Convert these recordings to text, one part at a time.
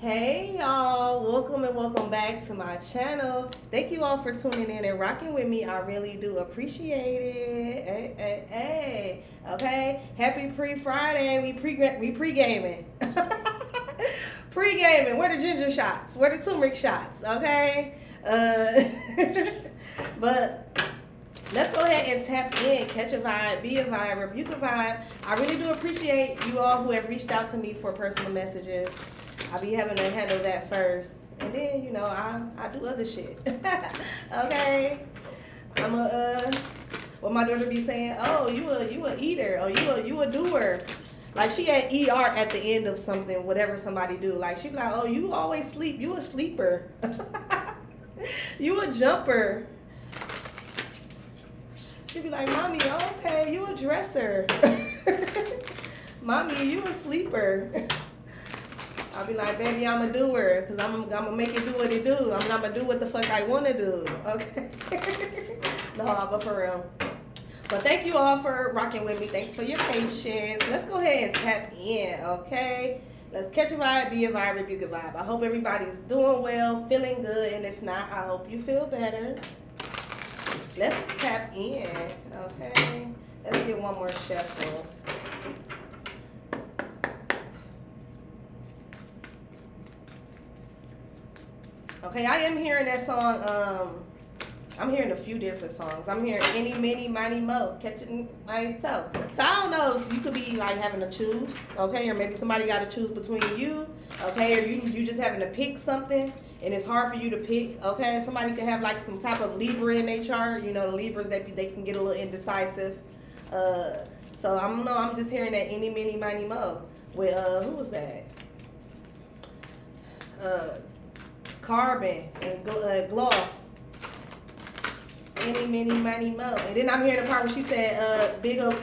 Hey y'all, welcome and welcome back to my channel. Thank you all for tuning in and rocking with me. I really do appreciate it. Hey. Okay, happy pre-Friday. We pre-gaming. Pre-gaming. Where the ginger shots? Where the turmeric shots? Okay. But let's go ahead and tap in, catch a vibe, be a vibe, rebuke a vibe. I really do appreciate you all who have reached out to me for personal messages. I be having to handle that first, and then I do other shit. Okay, I'm what my daughter be saying. Oh, you a eater, or you a doer. Like she had ER at the end of something, whatever somebody do. Like she be like, oh, you always sleep. You a sleeper. You a jumper. She be like, mommy, okay, you a dresser. Mommy, you a sleeper. I'll be like, baby, I'm a doer, because I'm gonna make it do what it do. I'm not gonna do what the fuck I want to do. Okay. No, but for real. But thank you all for rocking with me. Thanks for your patience. Let's go ahead and tap in, okay? Let's catch a vibe, be a vibe, rebuke a vibe. I hope everybody's doing well, feeling good, and if not, I hope you feel better. Let's tap in, okay? Let's get one more shuffle. Okay, I am hearing that song. I'm hearing a few different songs. I'm hearing Eeny, Meeny, Miny, Mo, catching my toe. So I don't know if you could be like having to choose, okay? Or maybe somebody got to choose between you, okay? Or you just having to pick something, and it's hard for you to pick, okay? Somebody could have like some type of Libra in their chart. You know, the Libras, they can get a little indecisive. So I'm just hearing that Eeny, Meeny, Miny, Mo. With, who was that? Carbon and gloss. Eeny, Meeny, Miny, Mo. And then I'm hearing the part where she said, big old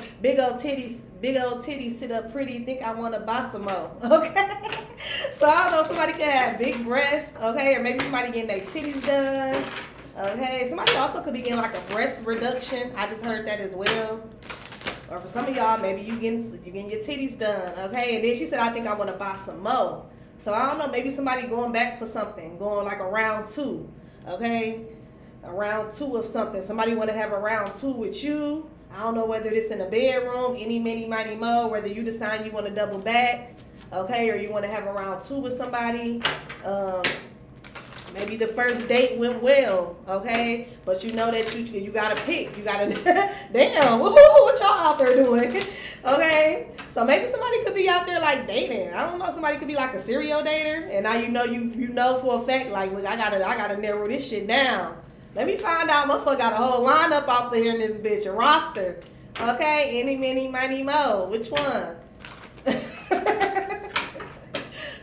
titties sit up pretty, think I want to buy some more. Okay? So I don't know, somebody could have big breasts, okay? Or maybe somebody getting their titties done. Okay? Somebody also could be getting like a breast reduction. I just heard that as well. Or for some of y'all, maybe you getting your titties done, okay? And then she said, I think I want to buy some more. So I don't know, maybe somebody going back for something, going like a round two, okay? A round two of something. Somebody want to have a round two with you. I don't know whether it's in a bedroom, Eeny, Meeny, Miny, Mo, whether you decide you want to double back, okay? Or you want to have a round two with somebody. Maybe the first date went well, okay? But you know that you got to pick. You got to, damn, what y'all out there doing? Okay? So maybe somebody could be out there like dating. I don't know. Somebody could be like a serial dater. And now you know for a fact, like, look, I gotta narrow this shit down. Let me find out. Motherfucker got a whole lineup out there in this bitch, a roster. Okay? Eeny, Meeny, Miny, Mo. Which one?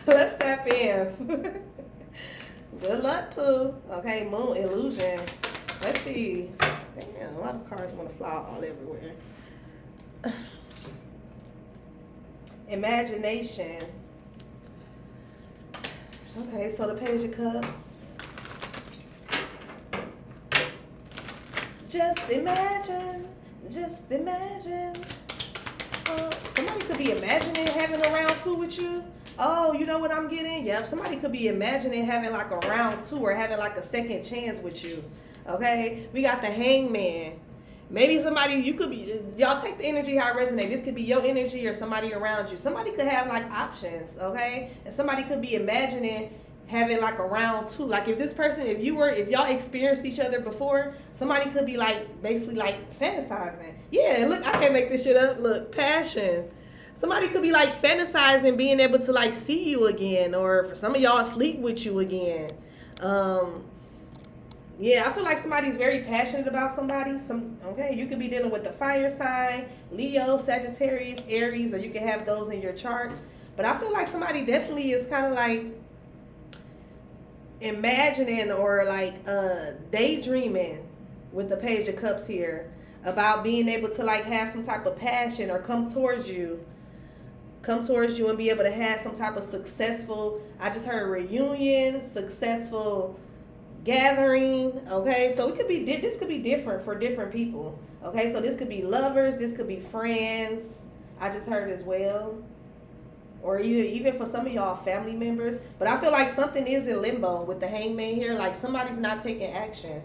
Let's tap in. Good luck, Pooh. Okay, Moon Illusion. Let's see. Damn, a lot of cards want to fly all everywhere. Imagination. Okay, so the Page of Cups. Just imagine. Just imagine. Somebody could be imagining having a round two with you. Oh, you know what I'm getting? Yep, somebody could be imagining having like a round two or having like a second chance with you. Okay, we got the Hangman. Maybe somebody, you could be, y'all take the energy how it resonates. This could be your energy or somebody around you. Somebody could have like options, okay? And somebody could be imagining having like a round two. Like if this person, if y'all experienced each other before, somebody could be like, basically like fantasizing. Yeah, look, I can't make this shit up. Look, passion. Somebody could be like fantasizing being able to like see you again, or for some of y'all sleep with you again. Yeah, I feel like somebody's very passionate about somebody. Okay, you could be dealing with the fire sign, Leo, Sagittarius, Aries, or you can have those in your chart. But I feel like somebody definitely is kind of like imagining or like daydreaming with the Page of Cups here about being able to like have some type of passion or come towards you and be able to have some type of successful, I just heard reunion, successful gathering, okay? So this could be different for different people, okay? So this could be lovers, this could be friends, I just heard as well. or even for some of y'all family members. But I feel like something is in limbo with the Hangman here. Like somebody's not taking action.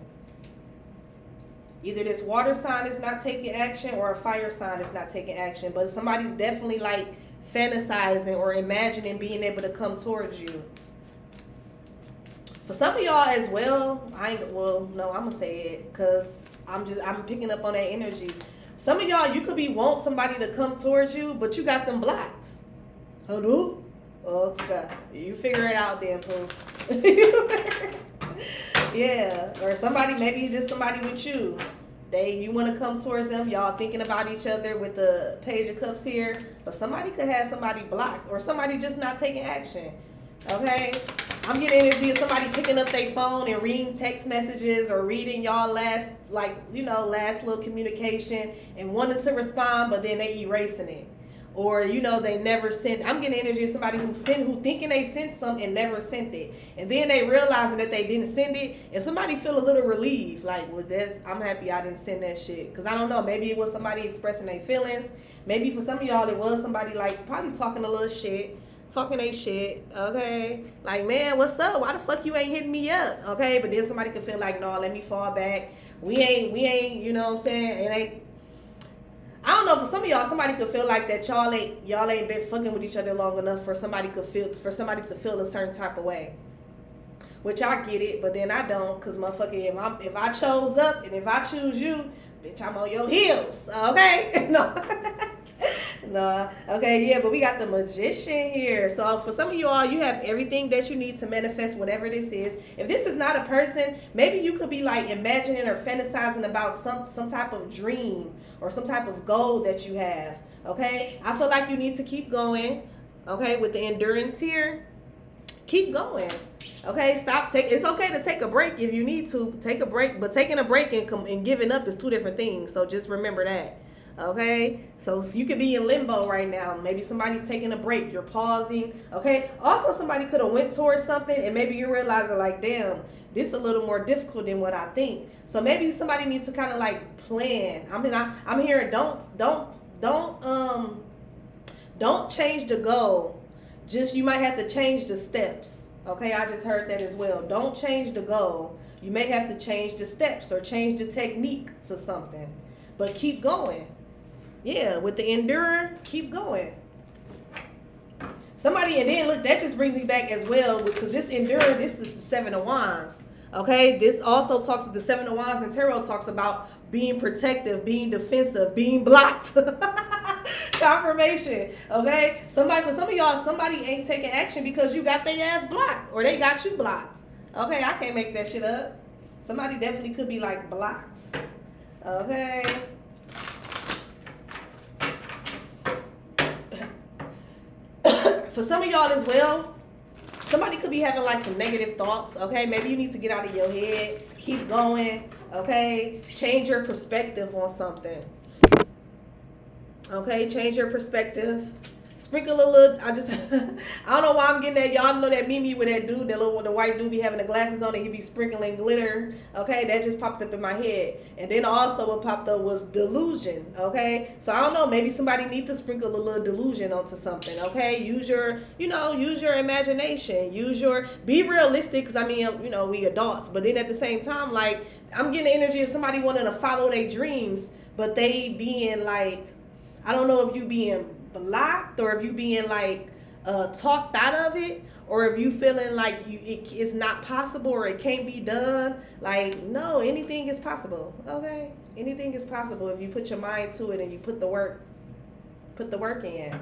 Either this water sign is not taking action or a fire sign is not taking action. But somebody's definitely like fantasizing or imagining being able to come towards you. For some of y'all as well, no, I'm gonna say it because I'm picking up on that energy. Some of y'all, you could want somebody to come towards you, but you got them blocked. Hello? Okay. You figure it out then, Pooh. Yeah. Or somebody, maybe just somebody with you. You want to come towards them. Y'all thinking about each other with the Page of Cups here. But somebody could have somebody blocked or somebody just not taking action. Okay? I'm getting energy of somebody picking up their phone and reading text messages or reading y'all last little communication and wanting to respond, but then they erasing it. Or, they never sent. I'm getting energy of somebody who thinking they sent something and never sent it. And then they realizing that they didn't send it. And somebody feel a little relieved. Like, well, I'm happy I didn't send that shit. Because I don't know. Maybe it was somebody expressing their feelings. Maybe for some of y'all, it was somebody like probably talking a little shit. Talking they shit, okay? Like, man, what's up? Why the fuck you ain't hitting me up? Okay, but then somebody could feel like, no, let me fall back. We ain't, you know what I'm saying? It ain't. I don't know, for some of y'all, somebody could feel like that y'all ain't been fucking with each other long enough for somebody to feel a certain type of way. Which I get it, but then I don't, cause motherfucker, if I chose up and if I choose you, bitch, I'm on your heels, okay? No. No, okay, yeah, but we got the Magician here. So for some of you all, you have everything that you need to manifest whatever this is. If this is not a person, maybe you could be like imagining or fantasizing about some type of dream or some type of goal that you have, okay? I feel like you need to keep going, okay, with the endurance here. Keep going, okay? It's okay to take a break if you need to. Take a break, but taking a break and giving up is two different things, so just remember that. Okay, so you could be in limbo right now. Maybe somebody's taking a break. You're pausing. Okay. Also, somebody could have went towards something, and maybe you're realizing like, damn, this is a little more difficult than what I think. So maybe somebody needs to kind of like plan. I mean, I'm hearing don't change the goal. Just you might have to change the steps. Okay, I just heard that as well. Don't change the goal. You may have to change the steps or change the technique to something, but keep going. Yeah, with the endurer, keep going. Somebody, and then look, that just brings me back as well, because this endurer, this is the Seven of Wands. Okay, this also talks, the Seven of Wands and Tarot talks about being protective, being defensive, being blocked. Confirmation. Okay, for some of y'all, somebody ain't taking action because you got their ass blocked, or they got you blocked. Okay, I can't make that shit up. Somebody definitely could be like blocked. Okay. For some of y'all as well, somebody could be having like some negative thoughts, okay? Maybe you need to get out of your head, keep going, okay? Change your perspective on something, okay? Change your perspective. Sprinkle a little, I don't know why I'm getting that. Y'all know that Miny with that dude, the white dude be having the glasses on and he be sprinkling glitter. Okay, that just popped up in my head. And then also what popped up was delusion. Okay, so I don't know, maybe somebody needs to sprinkle a little delusion onto something. Okay, use your imagination. Be realistic, because I mean, we adults. But then at the same time, like, I'm getting the energy of somebody wanting to follow their dreams, but they being like, I don't know if you being blocked or if you being like talked out of it, or if you feeling like it's not possible or it can't be done. Like, no, anything is possible. Okay, anything is possible if you put your mind to it and you put the work in.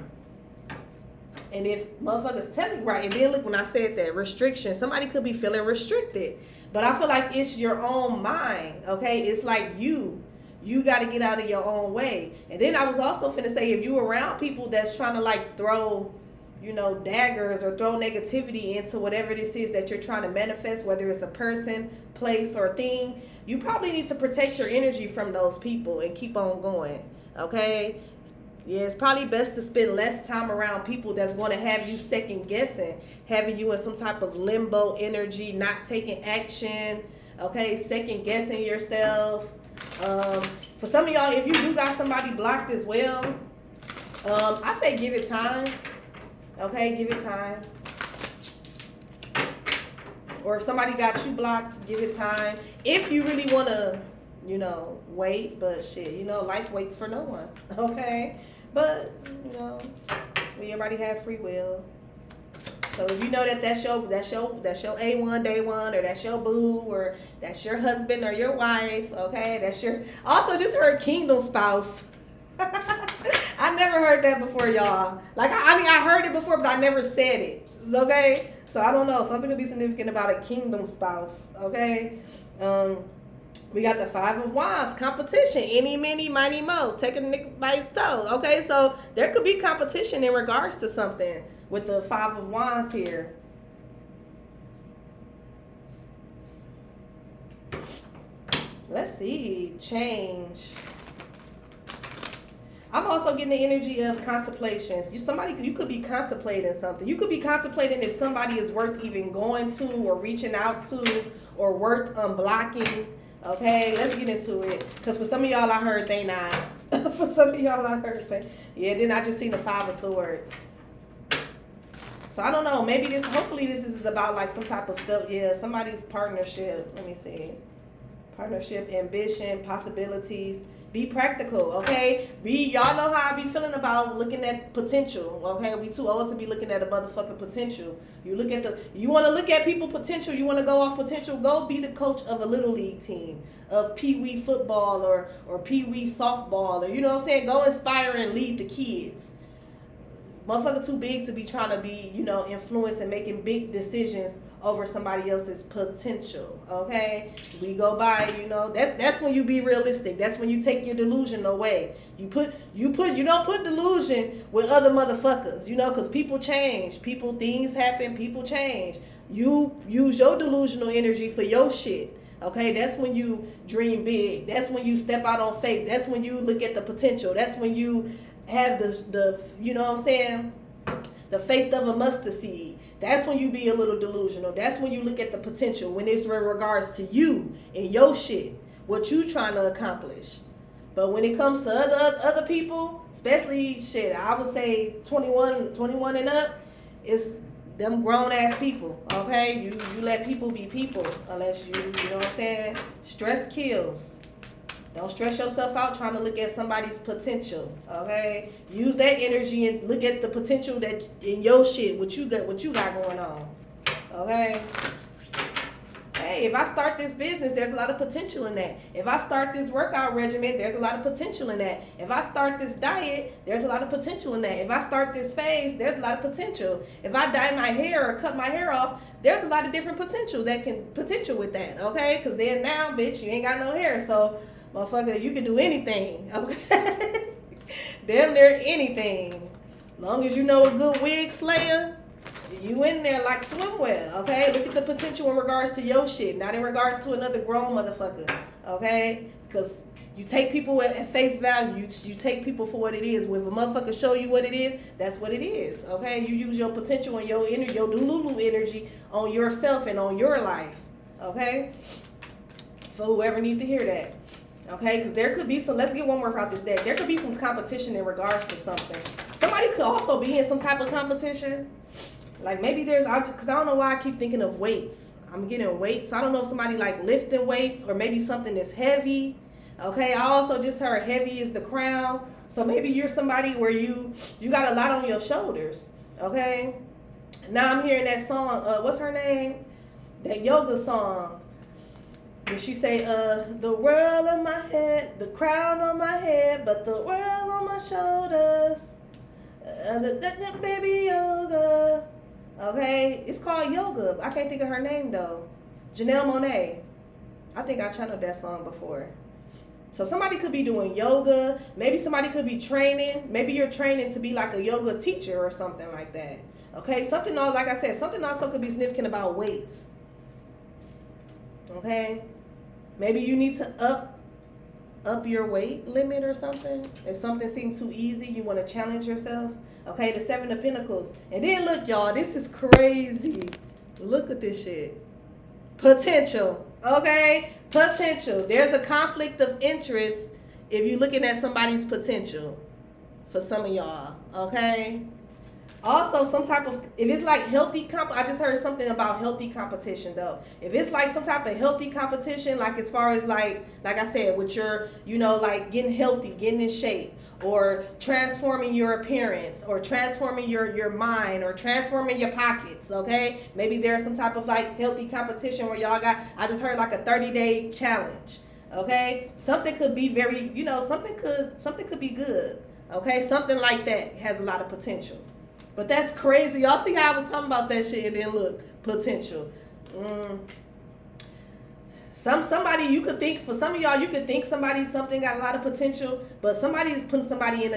And if motherfuckers tell you right, and then look, when I said that restriction, somebody could be feeling restricted, but I feel like it's your own mind. Okay, it's like you got to get out of your own way. And then I was also finna say, if you around people that's trying to like throw, daggers or throw negativity into whatever this is that you're trying to manifest, whether it's a person, place, or thing, you probably need to protect your energy from those people and keep on going. Okay? Yeah, it's probably best to spend less time around people that's going to have you second guessing, having you in some type of limbo energy, not taking action. Okay? Second guessing yourself. For some of y'all, if you do got somebody blocked as well, I say give it time. Okay, give it time. Or if somebody got you blocked, give it time. If you really want to, you know, wait, but shit, you know, life waits for no one. Okay? But, you know, we everybody have free will. So if you know that's your A1 day one, or that's your boo, or that's your husband or your wife, okay? That's your, also just heard kingdom spouse. I never heard that before, y'all. Like, I mean, I heard it before, but I never said it, okay? So I don't know, something could be significant about a kingdom spouse, okay? We got the 5 of Wands, competition, Eeny, Meeny, Miny, Mo, taking a nigga by his toe, okay? So there could be competition in regards to something with the 5 of Wands here. Let's see, change. I'm also getting the energy of contemplations. You could be contemplating something. You could be contemplating if somebody is worth even going to or reaching out to, or worth unblocking. Okay, let's get into it. Because for some of y'all, I heard they not. For some of y'all, I heard they. Yeah, then I just seen the 5 of Swords. So I don't know. Maybe this, hopefully this is about like some type of somebody's partnership. Let me see. Partnership, ambition, possibilities. Be practical, okay? Y'all know how I be feeling about looking at potential, okay? We too old to be looking at a motherfucking potential. You want to look at people potential, you want to go off potential, go be the coach of a little league team, of pee-wee football or pee-wee softball, or you know what I'm saying? Go inspire and lead the kids. Motherfucker too big to be trying to be, you know, influence and making big decisions over somebody else's potential, okay? We go by, you know, that's when you be realistic. That's when you take your delusion away. You don't put delusion with other motherfuckers, you know, because people change. Things happen, people change. You use your delusional energy for your shit, okay? That's when you dream big. That's when you step out on faith. That's when you look at the potential. That's when you have the you know what I'm saying, the faith of a mustard seed. That's when you be a little delusional. That's when you look at the potential, when it's in regards to you and your shit, what you trying to accomplish. But when it comes to other people, especially shit, I would say 21 and up, it's them grown ass people, okay? You let people be people, unless you know what I'm saying? Stress kills. Don't stress yourself out trying to look at somebody's potential, okay? Use that energy and look at the potential that in your shit, what you got going on, okay? Hey, if I start this business, there's a lot of potential in that. If I start this workout regimen, there's a lot of potential in that. If I start this diet, there's a lot of potential in that. If I start this phase, there's a lot of potential. If I dye my hair or cut my hair off, there's a lot of different potential with that, okay? Because then now, bitch, you ain't got no hair, so motherfucker, you can do anything, okay? Damn near anything. Long as you know a good wig slayer, you in there like swimwear, okay? Look at the potential in regards to your shit, not in regards to another grown motherfucker, okay? Because you take people at face value. You take people for what it is. When a motherfucker show you what it is, that's what it is, okay? You use your potential and your energy, your Delulu energy on yourself and on your life, okay? For whoever needs to hear that. Okay, because there could be some, let's get one more out this deck. There could be some competition in regards to something. Somebody could also be in some type of competition. Like maybe because I don't know why I keep thinking of weights. I'm getting weights. So I don't know if somebody like lifting weights or maybe something that's heavy. Okay, I also just heard heavy is the crown. So maybe you're somebody where you got a lot on your shoulders. Okay, now I'm hearing that song. What's her name? That yoga song. When she say, the world on my head, the crown on my head, but the world on my shoulders, baby yoga. Okay, it's called yoga. I can't think of her name though. Janelle Monáe. I think I channeled that song before. So somebody could be doing yoga. Maybe somebody could be training. Maybe you're training to be like a yoga teacher or something like that. Okay, something else, like I said, something also could be significant about weights. Okay. Maybe you need to up your weight limit or something. If something seems too easy, you want to challenge yourself. Okay, the 7 of Pentacles. And then look, y'all, this is crazy. Look at this shit. Potential. Okay, potential. There's a conflict of interest if you're looking at somebody's potential. For some of y'all, okay? Also, some type of, if it's like healthy I just heard something about healthy competition though. If it's like some type of healthy competition, like as far as like I said, with your, like getting healthy, getting in shape, or transforming your appearance, or transforming your mind, or transforming your pockets, okay? Maybe there's some type of like healthy competition where y'all got, I just heard like a 30-day challenge, okay? Something could be very, something could be good, okay? Something like that has a lot of potential. But that's crazy. Y'all see how I was talking about that shit and then look, potential. Mm. Somebody you could think, for some of y'all, you could think something got a lot of potential, but somebody is putting somebody in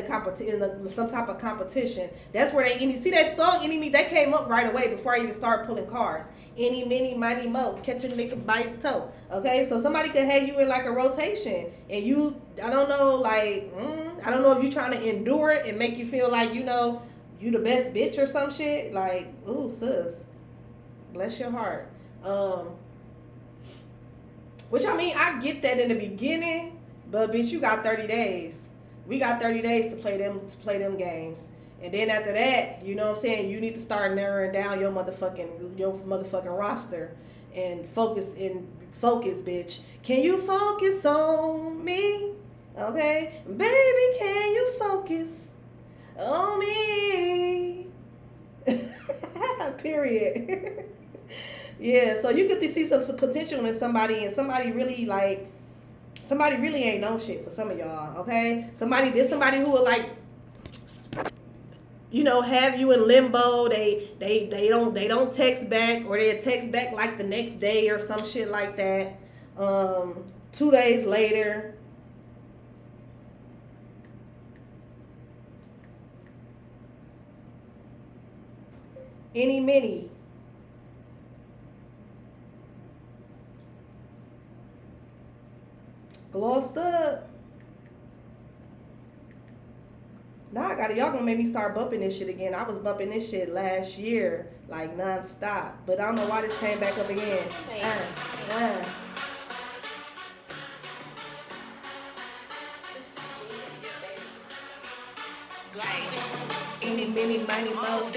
some type of competition. That's where see that song Eeny, that came up right away before I even start pulling cards. Eeny, Meeny, Miny, Mo, catch a nigga by his toe. Okay, so somebody could have you in like a rotation, and I don't know, I don't know if you're trying to endure it and make you feel like you the best bitch or some shit. Like, ooh, sis, bless your heart. Which I mean, I get that in the beginning, but bitch, you got 30 days. We got 30 days to play them games. And then after that, you know what I'm saying, you need to start narrowing down your motherfucking roster and focus, bitch. Can you focus on me? Okay? Baby, can you focus on me? Period. Yeah, so you get to see some potential in somebody, and somebody really ain't no shit for some of y'all, okay? There's somebody who will like, have you in limbo. They don't text back, or they text back like the next day or some shit like that. 2 days later. Eeny, Meeny. Glossed up. Now y'all gonna make me start bumping this shit again. I was bumping this shit last year, like non-stop. But I don't know why this came back up again. Eeny, Meeny, Miny, Mo.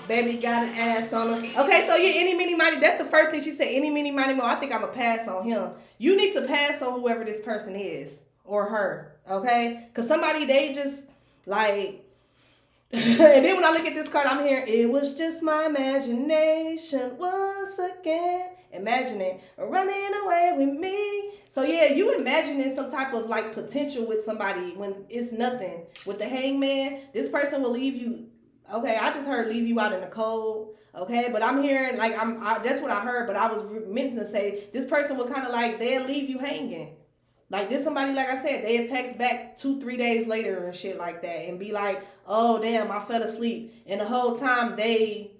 Baby got an ass on him. Okay, so yeah, Eeny, Meeny, Miny. That's the first thing she said. Eeny, Meeny, Miny, Mo. I think I'm going to pass on him. You need to pass on whoever this person is. Or her. Okay? Because somebody, they just, like... and then when I look at this card, I'm hearing, it was just my imagination once again. Imagining running away with me. So yeah, you imagining some type of like potential with somebody when it's nothing. With the hangman, this person will leave you. Okay, I just heard leave you out in the cold. Okay, but I'm hearing like that's what I heard. But I was meant to say this person will kind of like they'll leave you hanging. Like this somebody, like I said, they'll text back 2-3 days later and shit like that, and be like, "Oh damn, I fell asleep," and the whole time they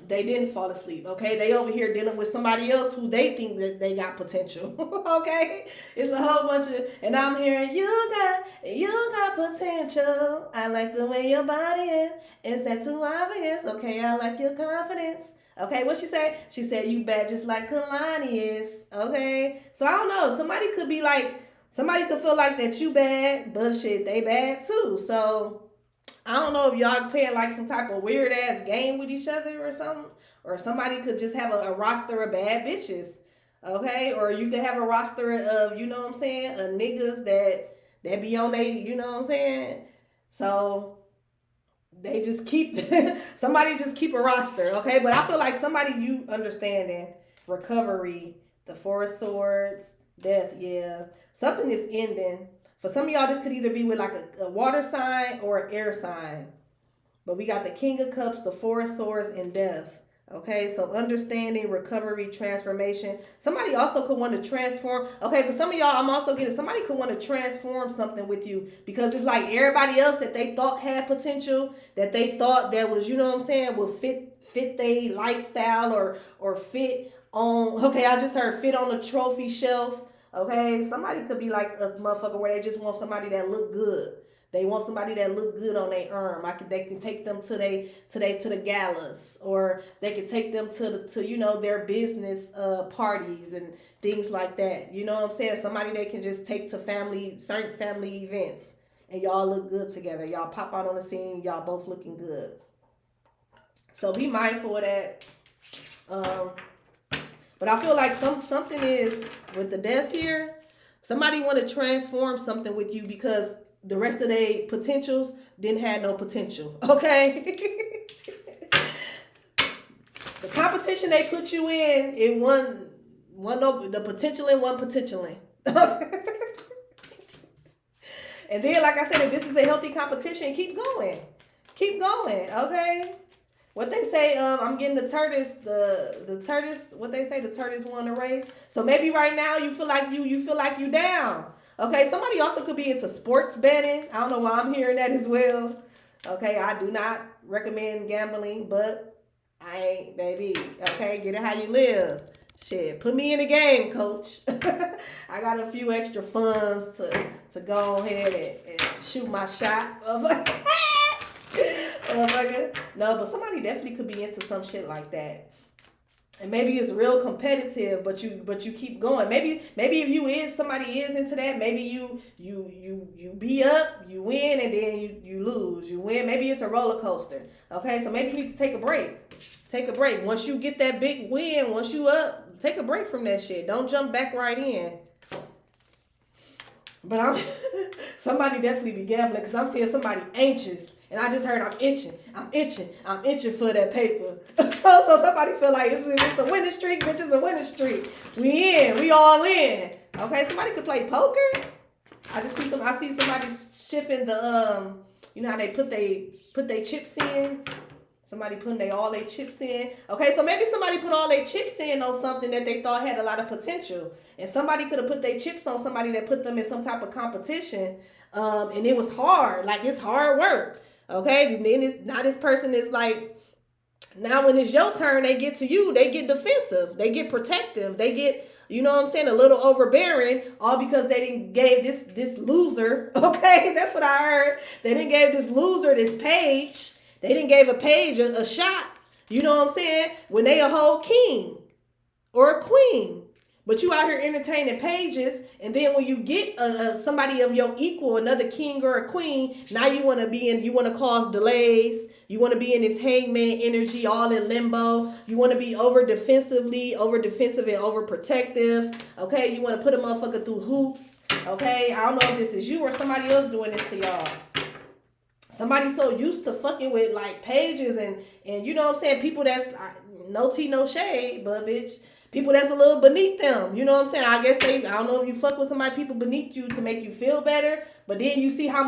didn't fall asleep. Okay, they over here dealing with somebody else who they think that they got potential. Okay, it's a whole bunch of, and I'm hearing you got potential. I like the way your body is that too obvious? Okay, I like your confidence. Okay, what she said? She said you bad just like Kalani is. Okay, so I don't know. Somebody could feel like that you bad, but shit, they bad too. So I don't know if y'all playing like some type of weird ass game with each other or something. Or somebody could just have a roster of bad bitches. Okay? Or you could have a roster of, you know what I'm saying, of niggas that be on they, you know what I'm saying? So they just keep somebody just keep a roster, okay? But I feel like somebody you understanding recovery, the Four of Swords, death, yeah. Something is ending. For some of y'all, this could either be with like a water sign or an air sign. But we got the King of Cups, the Four of Swords, and death. Okay, so understanding, recovery, transformation. Somebody also could want to transform. Okay, for some of y'all, I'm also getting somebody could want to transform something with you because it's like everybody else that they thought had potential, that they thought that was, you know what I'm saying, will fit their lifestyle or fit on. Okay, I just heard fit on a trophy shelf. Okay, somebody could be like a motherfucker where they just want somebody that look good. They want somebody that look good on their arm. They can take them to the galas, or they can take them to you know their business parties and things like that. You know what I'm saying? Somebody they can just take to certain family events and y'all look good together. Y'all pop out on the scene, y'all both looking good. So be mindful of that. But I feel like something is with the death here. Somebody want to transform something with you because the rest of their potentials didn't have no potential. Okay. The competition they put you in, it won the potential in one potential in. And then, like I said, if this is a healthy competition, keep going. Keep going, okay? What they say, I'm getting the tortoise, the tortoise, what they say, the tortoise won the race. So maybe right now you feel like you down. Okay, somebody also could be into sports betting. I don't know why I'm hearing that as well. Okay, I do not recommend gambling, but I ain't, baby. Okay, get it how you live. Shit, put me in the game, coach. I got a few extra funds to go ahead and shoot my shot. No, but somebody definitely could be into some shit like that. And maybe it's real competitive, but you keep going. Maybe if somebody is into that, maybe you be up, you win, and then you lose. You win. Maybe it's a roller coaster. Okay, so maybe you need to take a break. Take a break. Once you get that big win, once you up, take a break from that shit. Don't jump back right in. But somebody definitely be gambling because I'm seeing somebody anxious. And I just heard I'm itching for that paper. So somebody feel like it's a winning streak, bitch, it's a winning streak. We all in. Okay, somebody could play poker. I see somebody shifting the you know how they put they chips in? Somebody putting all their chips in. Okay, so maybe somebody put all their chips in on something that they thought had a lot of potential. And somebody could have put their chips on somebody that put them in some type of competition. And it was hard. Like, it's hard work. Okay, and then now this person is like, now when it's your turn, they get to you, they get defensive, they get protective, they get, you know what I'm saying, a little overbearing, all because they didn't gave this loser, okay, that's what I heard, they didn't give this loser this page, they didn't give a page a shot, you know what I'm saying, when they a whole king or a queen. But you out here entertaining pages, and then when you get somebody of your equal, another king or a queen, now you want to cause delays. You want to be in this hangman energy, all in limbo. You want to be over defensive and overprotective. Okay, you want to put a motherfucker through hoops. Okay, I don't know if this is you or somebody else doing this to y'all. Somebody so used to fucking with like pages and you know what I'm saying, people that's no tea, no shade, but bitch. People that's a little beneath them. You know what I'm saying? I guess I don't know if you fuck with somebody, people beneath you to make you feel better. But then you see how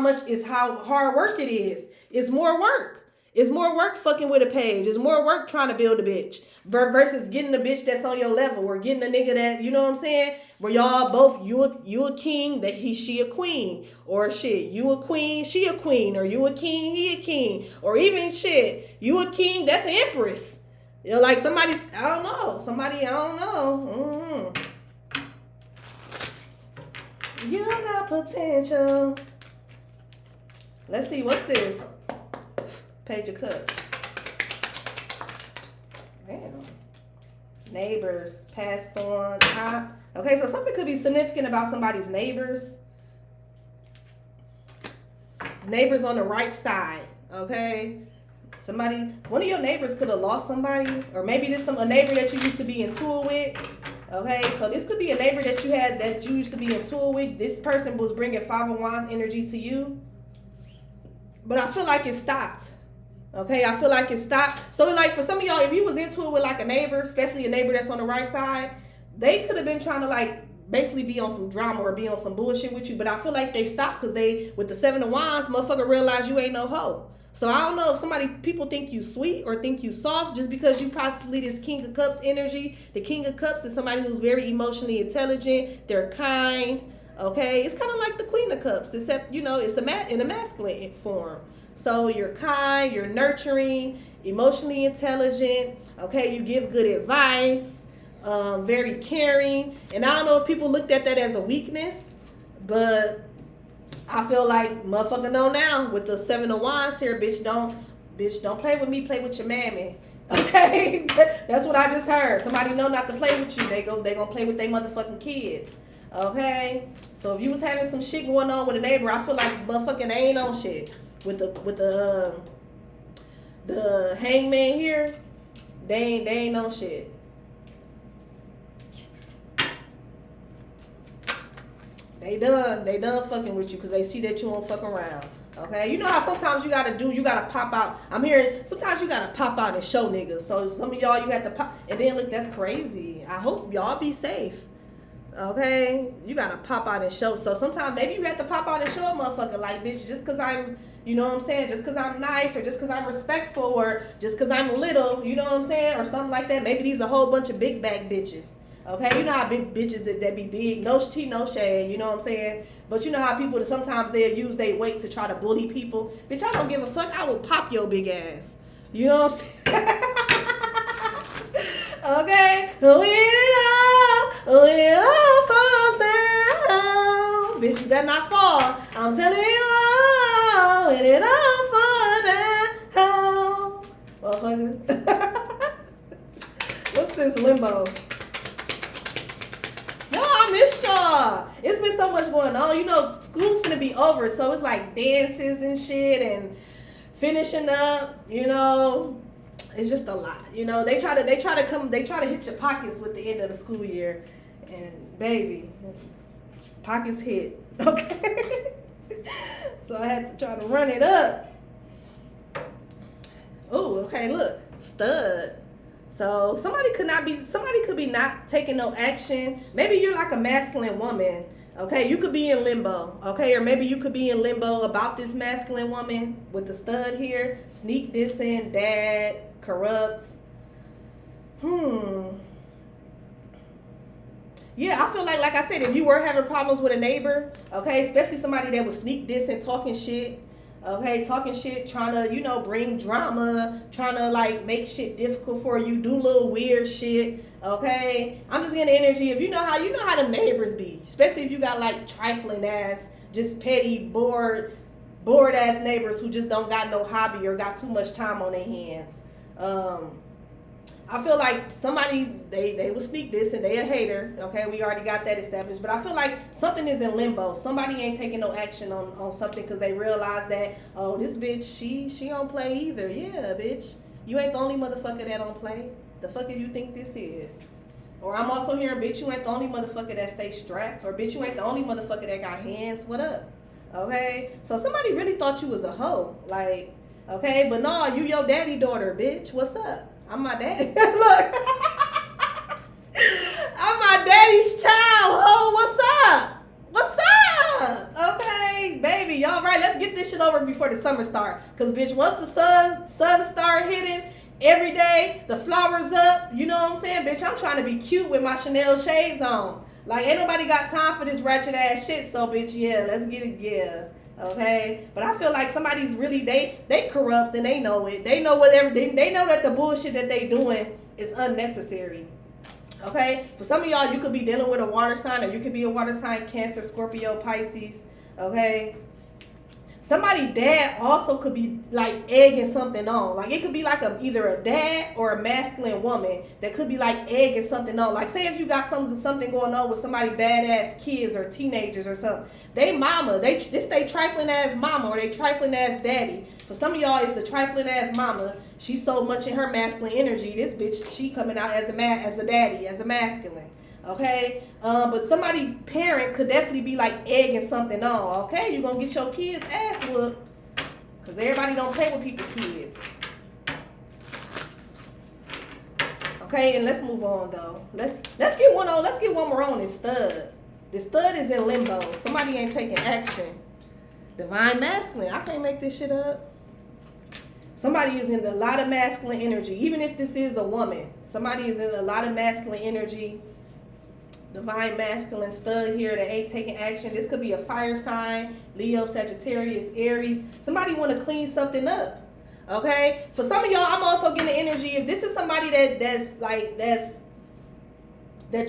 hard work it is. It's more work. It's more work fucking with a page. It's more work trying to build a bitch. Versus getting a bitch that's on your level. Or getting a nigga that, you know what I'm saying? Where y'all both, you a king, she a queen. Or shit, you a queen, she a queen. Or you a king, he a king. Or even shit, you a king, that's an empress. You know, like somebody, I don't know. You got potential. Let's see, what's this? Page of Cups. Damn. Neighbors passed on. Okay, so something could be significant about somebody's neighbors. Neighbors on the right side, okay? One of your neighbors could have lost somebody, or maybe this a neighbor that you used to be in tour with. Okay, so this could be a neighbor that you used to be in tour with. This person was bringing Five of Wands energy to you, but I feel like it stopped. Okay, I feel like it stopped. So like for some of y'all, if you was in tour with like a neighbor, especially a neighbor that's on the right side, they could have been trying to like basically be on some drama or be on some bullshit with you. But I feel like they stopped because with the Seven of Wands, motherfucker realized you ain't no hoe. So I don't know if people think you sweet or think you soft just because you possibly this King of Cups energy. The King of Cups is somebody who's very emotionally intelligent. They're kind. Okay, it's kind of like the Queen of Cups, except it's in a masculine form. So you're kind, you're nurturing, emotionally intelligent. Okay, you give good advice, very caring. And I don't know if people looked at that as a weakness, but I feel like motherfucker know now with the Seven of Wands here, bitch don't play with me, play with your mammy. Okay? That's what I just heard. Somebody know not to play with you. They gonna play with their motherfucking kids. Okay? So if you was having some shit going on with a neighbor, I feel like motherfucking ain't on shit. With the hangman here, they ain't on shit. They done fucking with you because they see that you won't fuck around. Okay, you know how sometimes you gotta pop out. I'm hearing sometimes you gotta pop out and show niggas. So some of y'all you have to pop, and then look, that's crazy. I hope y'all be safe. Okay, you gotta pop out and show. So sometimes maybe you have to pop out and show a motherfucker like, bitch, just cause I'm, you know what I'm saying, just cause I'm nice, or just cause I'm respectful, or just cause I'm little, you know what I'm saying, or something like that. Maybe these a whole bunch of big back bitches. Okay, you know how big bitches that be big, no tea, no shade, you know what I'm saying? But you know how people sometimes they'll use their weight to try to bully people. Bitch, I don't give a fuck. I will pop your big ass. You know what I'm saying? Okay, when it all falls down, bitch, you better not fall. I'm telling you all, when it all fall down, motherfucker. What's this limbo? I missed y'all. It's been so much going on. You know, school finna be over, so it's like dances and shit and finishing up. You know, it's just a lot. You know, they try to hit your pockets with the end of the school year, and baby, pockets hit. Okay, so I had to try to run it up. Oh, okay, look, stud. So somebody could be not taking no action. Maybe you're like a masculine woman. Okay, you could be in limbo. Okay, or maybe you could be in limbo about this masculine woman with the stud here. Sneak dissing, dad, corrupt. Yeah, I feel like I said, if you were having problems with a neighbor, okay, especially somebody that was sneak dissing, talking shit. Okay, talking shit, trying to, you know, bring drama, trying to like make shit difficult for you, do little weird shit. Okay, I'm just getting energy of you know how them neighbors be, especially if you got like trifling ass, just petty, bored ass neighbors who just don't got no hobby or got too much time on their hands. I feel like somebody, they will sneak this and they a hater. Okay, we already got that established. But I feel like something is in limbo. Somebody ain't taking no action on something because they realize that, oh, this bitch, she don't play either. Yeah, bitch. You ain't the only motherfucker that don't play. The fuck do you think this is? Or I'm also hearing, bitch, you ain't the only motherfucker that stay strapped. Or bitch, you ain't the only motherfucker that got hands. What up? Okay? So somebody really thought you was a hoe. Like, okay, but no, you your daddy daughter, bitch. What's up? I'm my daddy. Look. I'm my daddy's child. Ho, what's up? What's up? Okay, baby. Y'all right. Let's get this shit over before the summer start. Cause bitch, once the sun start hitting every day, the flowers up, you know what I'm saying? Bitch, I'm trying to be cute with my Chanel shades on. Like, ain't nobody got time for this ratchet ass shit. So bitch, yeah, let's get it, yeah. Okay, but I feel like somebody's really they corrupt and they know it. They know whatever they know that the bullshit that they doing is unnecessary. Okay, for some of y'all, you could be dealing with a water sign, or you could be a water sign, Cancer, Scorpio, Pisces. Okay, somebody dad also could be like egging something on. Like it could be like either a dad or a masculine woman that could be like egging something on. Like say if you got something going on with somebody badass kids or teenagers or something. They mama, this they trifling ass mama or they trifling ass daddy. For some of y'all, it's the trifling ass mama. She's so much in her masculine energy. This bitch, she coming out as a daddy, as a masculine. Okay, but somebody parent could definitely be like egging something on. Okay, you're gonna get your kids ass whooped because everybody don't play with people's kids. Okay, and let's move on though. Let's get one on. Let's get one more on this stud. This stud is in limbo. Somebody ain't taking action. Divine masculine. I can't make this shit up. Somebody is in a lot of masculine energy. Even if this is a woman, somebody is in a lot of masculine energy. Divine masculine stud here that ain't taking action. This could be a fire sign, Leo, Sagittarius, Aries. Somebody want to clean something up. Okay? For some of y'all, I'm also getting the energy. If this is somebody that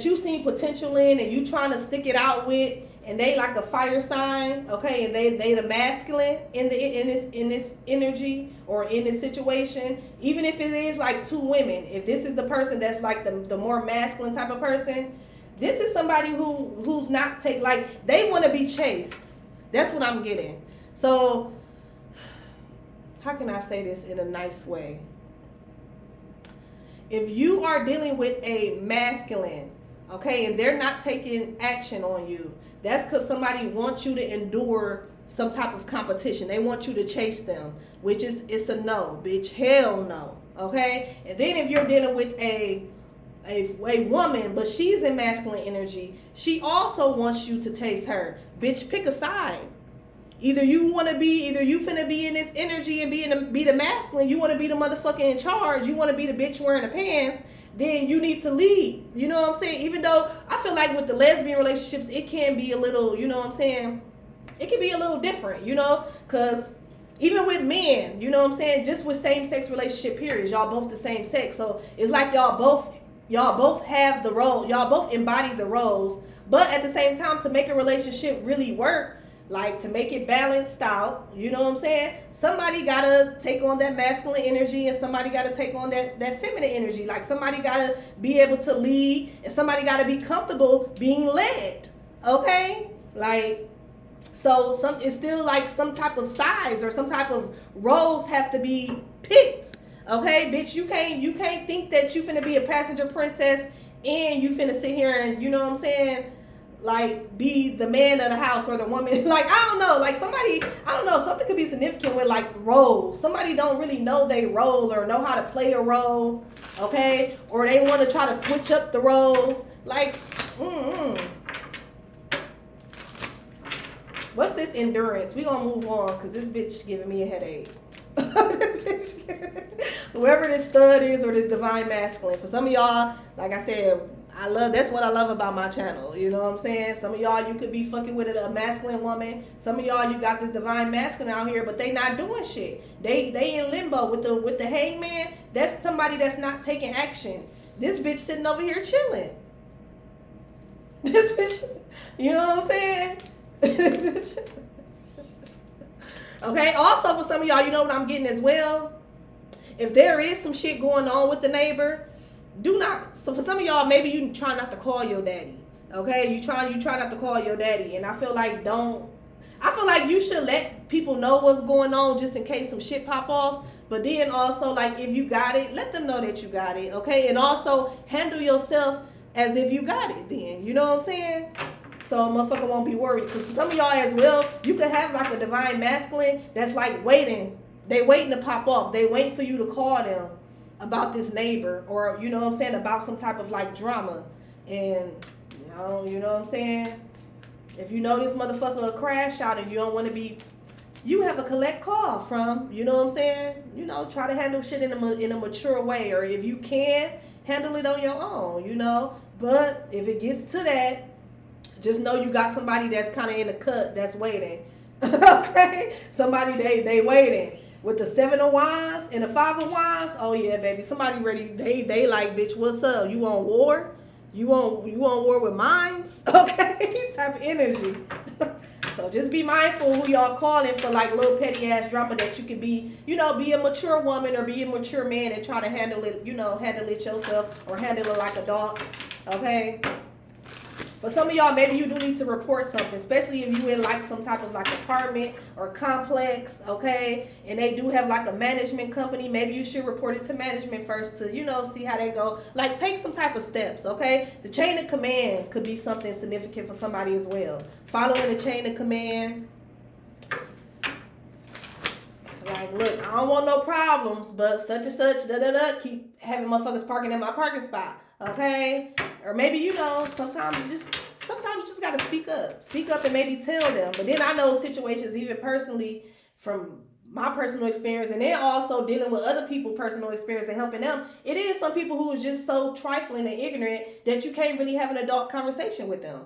you seen potential in and you trying to stick it out with, and they like a fire sign, okay, and they the masculine in this energy or in this situation, even if it is like two women, if this is the person that's like the more masculine type of person, This is somebody who's not like they want to be chased. That's what I'm getting. So how can I say this in a nice way? If you are dealing with a masculine, okay, and they're not taking action on you, that's because somebody wants you to endure some type of competition. They want you to chase them, which is, it's a no, bitch. Hell no. Okay? And then if you're dealing with a woman, but she's in masculine energy, she also wants you to chase her. Bitch, pick a side. Either you finna be in this energy and be the masculine, you want to be the motherfucker in charge, you want to be the bitch wearing the pants, then you need to lead. You know what I'm saying? Even though I feel like with the lesbian relationships, it can be a little, you know what I'm saying? It can be a little different, you know? Because even with men, you know what I'm saying? Just with same-sex relationship periods, y'all both the same sex. So it's like y'all both have the role, y'all both embody the roles. But at the same time, to make a relationship really work, like to make it balanced out, you know what I'm saying? Somebody gotta take on that masculine energy and somebody gotta take on that feminine energy. Like somebody gotta be able to lead and somebody gotta be comfortable being led. Okay? Like, so it's still like some type of size or some type of roles have to be picked. Okay, bitch, you can't think that you finna be a passenger princess and you finna sit here and, you know what I'm saying, like be the man of the house or the woman. Like, I don't know, like somebody, I don't know, something could be significant with like roles. Somebody don't really know they role or know how to play a role, okay? Or they want to try to switch up the roles. Like, What's this endurance? We gonna move on because this bitch giving me a headache. This bitch, whoever this stud is or this divine masculine. For some of y'all, like I said, that's what I love about my channel. You know what I'm saying? Some of y'all, you could be fucking with a masculine woman. Some of y'all, you got this divine masculine out here, but they not doing shit. They in limbo with the hangman. That's somebody that's not taking action. This bitch sitting over here chilling. This bitch, you know what I'm saying? Okay, also for some of y'all, you know what I'm getting as well? If there is some shit going on with the neighbor, so for some of y'all, maybe you try not to call your daddy. Okay, you try not to call your daddy, and I feel like you should let people know what's going on just in case some shit pop off. But then also, like, if you got it, let them know that you got it, okay? And also handle yourself as if you got it then, you know what I'm saying? So a motherfucker won't be worried. Because for some of y'all as well, you could have like a divine masculine that's like waiting. They waiting to pop off. They wait for you to call them about this neighbor or, you know what I'm saying, about some type of like drama. And, you know what I'm saying? If you know this motherfucker will crash out and you don't want to be, you have a collect call from, you know what I'm saying? You know, try to handle shit in a mature way. Or if you can, handle it on your own, you know? But if it gets to that, just know you got somebody that's kind of in the cut that's waiting. Okay? Somebody, they waiting. With the 7 of Wands and the 5 of Wands, oh yeah, baby. Somebody ready, they like, bitch, what's up? You want war? You want war with minds? Okay? Type of energy. So just be mindful who y'all calling for like little petty ass drama that you could be, you know, be a mature woman or be a mature man and try to handle it, you know, handle it yourself or handle it like adults. Okay? But some of y'all, maybe you do need to report something, especially if you in like some type of like apartment or complex, okay? And they do have like a management company. Maybe you should report it to management first to, you know, see how they go. Like take some type of steps, okay? The chain of command could be something significant for somebody as well. Following the chain of command. Like, look, I don't want no problems, but such and such, keep having motherfuckers parking in my parking spot, okay? Or maybe, you know, sometimes you just gotta speak up and maybe tell them. But then I know situations, even personally, from my personal experience, and then also dealing with other people's personal experience and helping them. It is some people who is just so trifling and ignorant that you can't really have an adult conversation with them.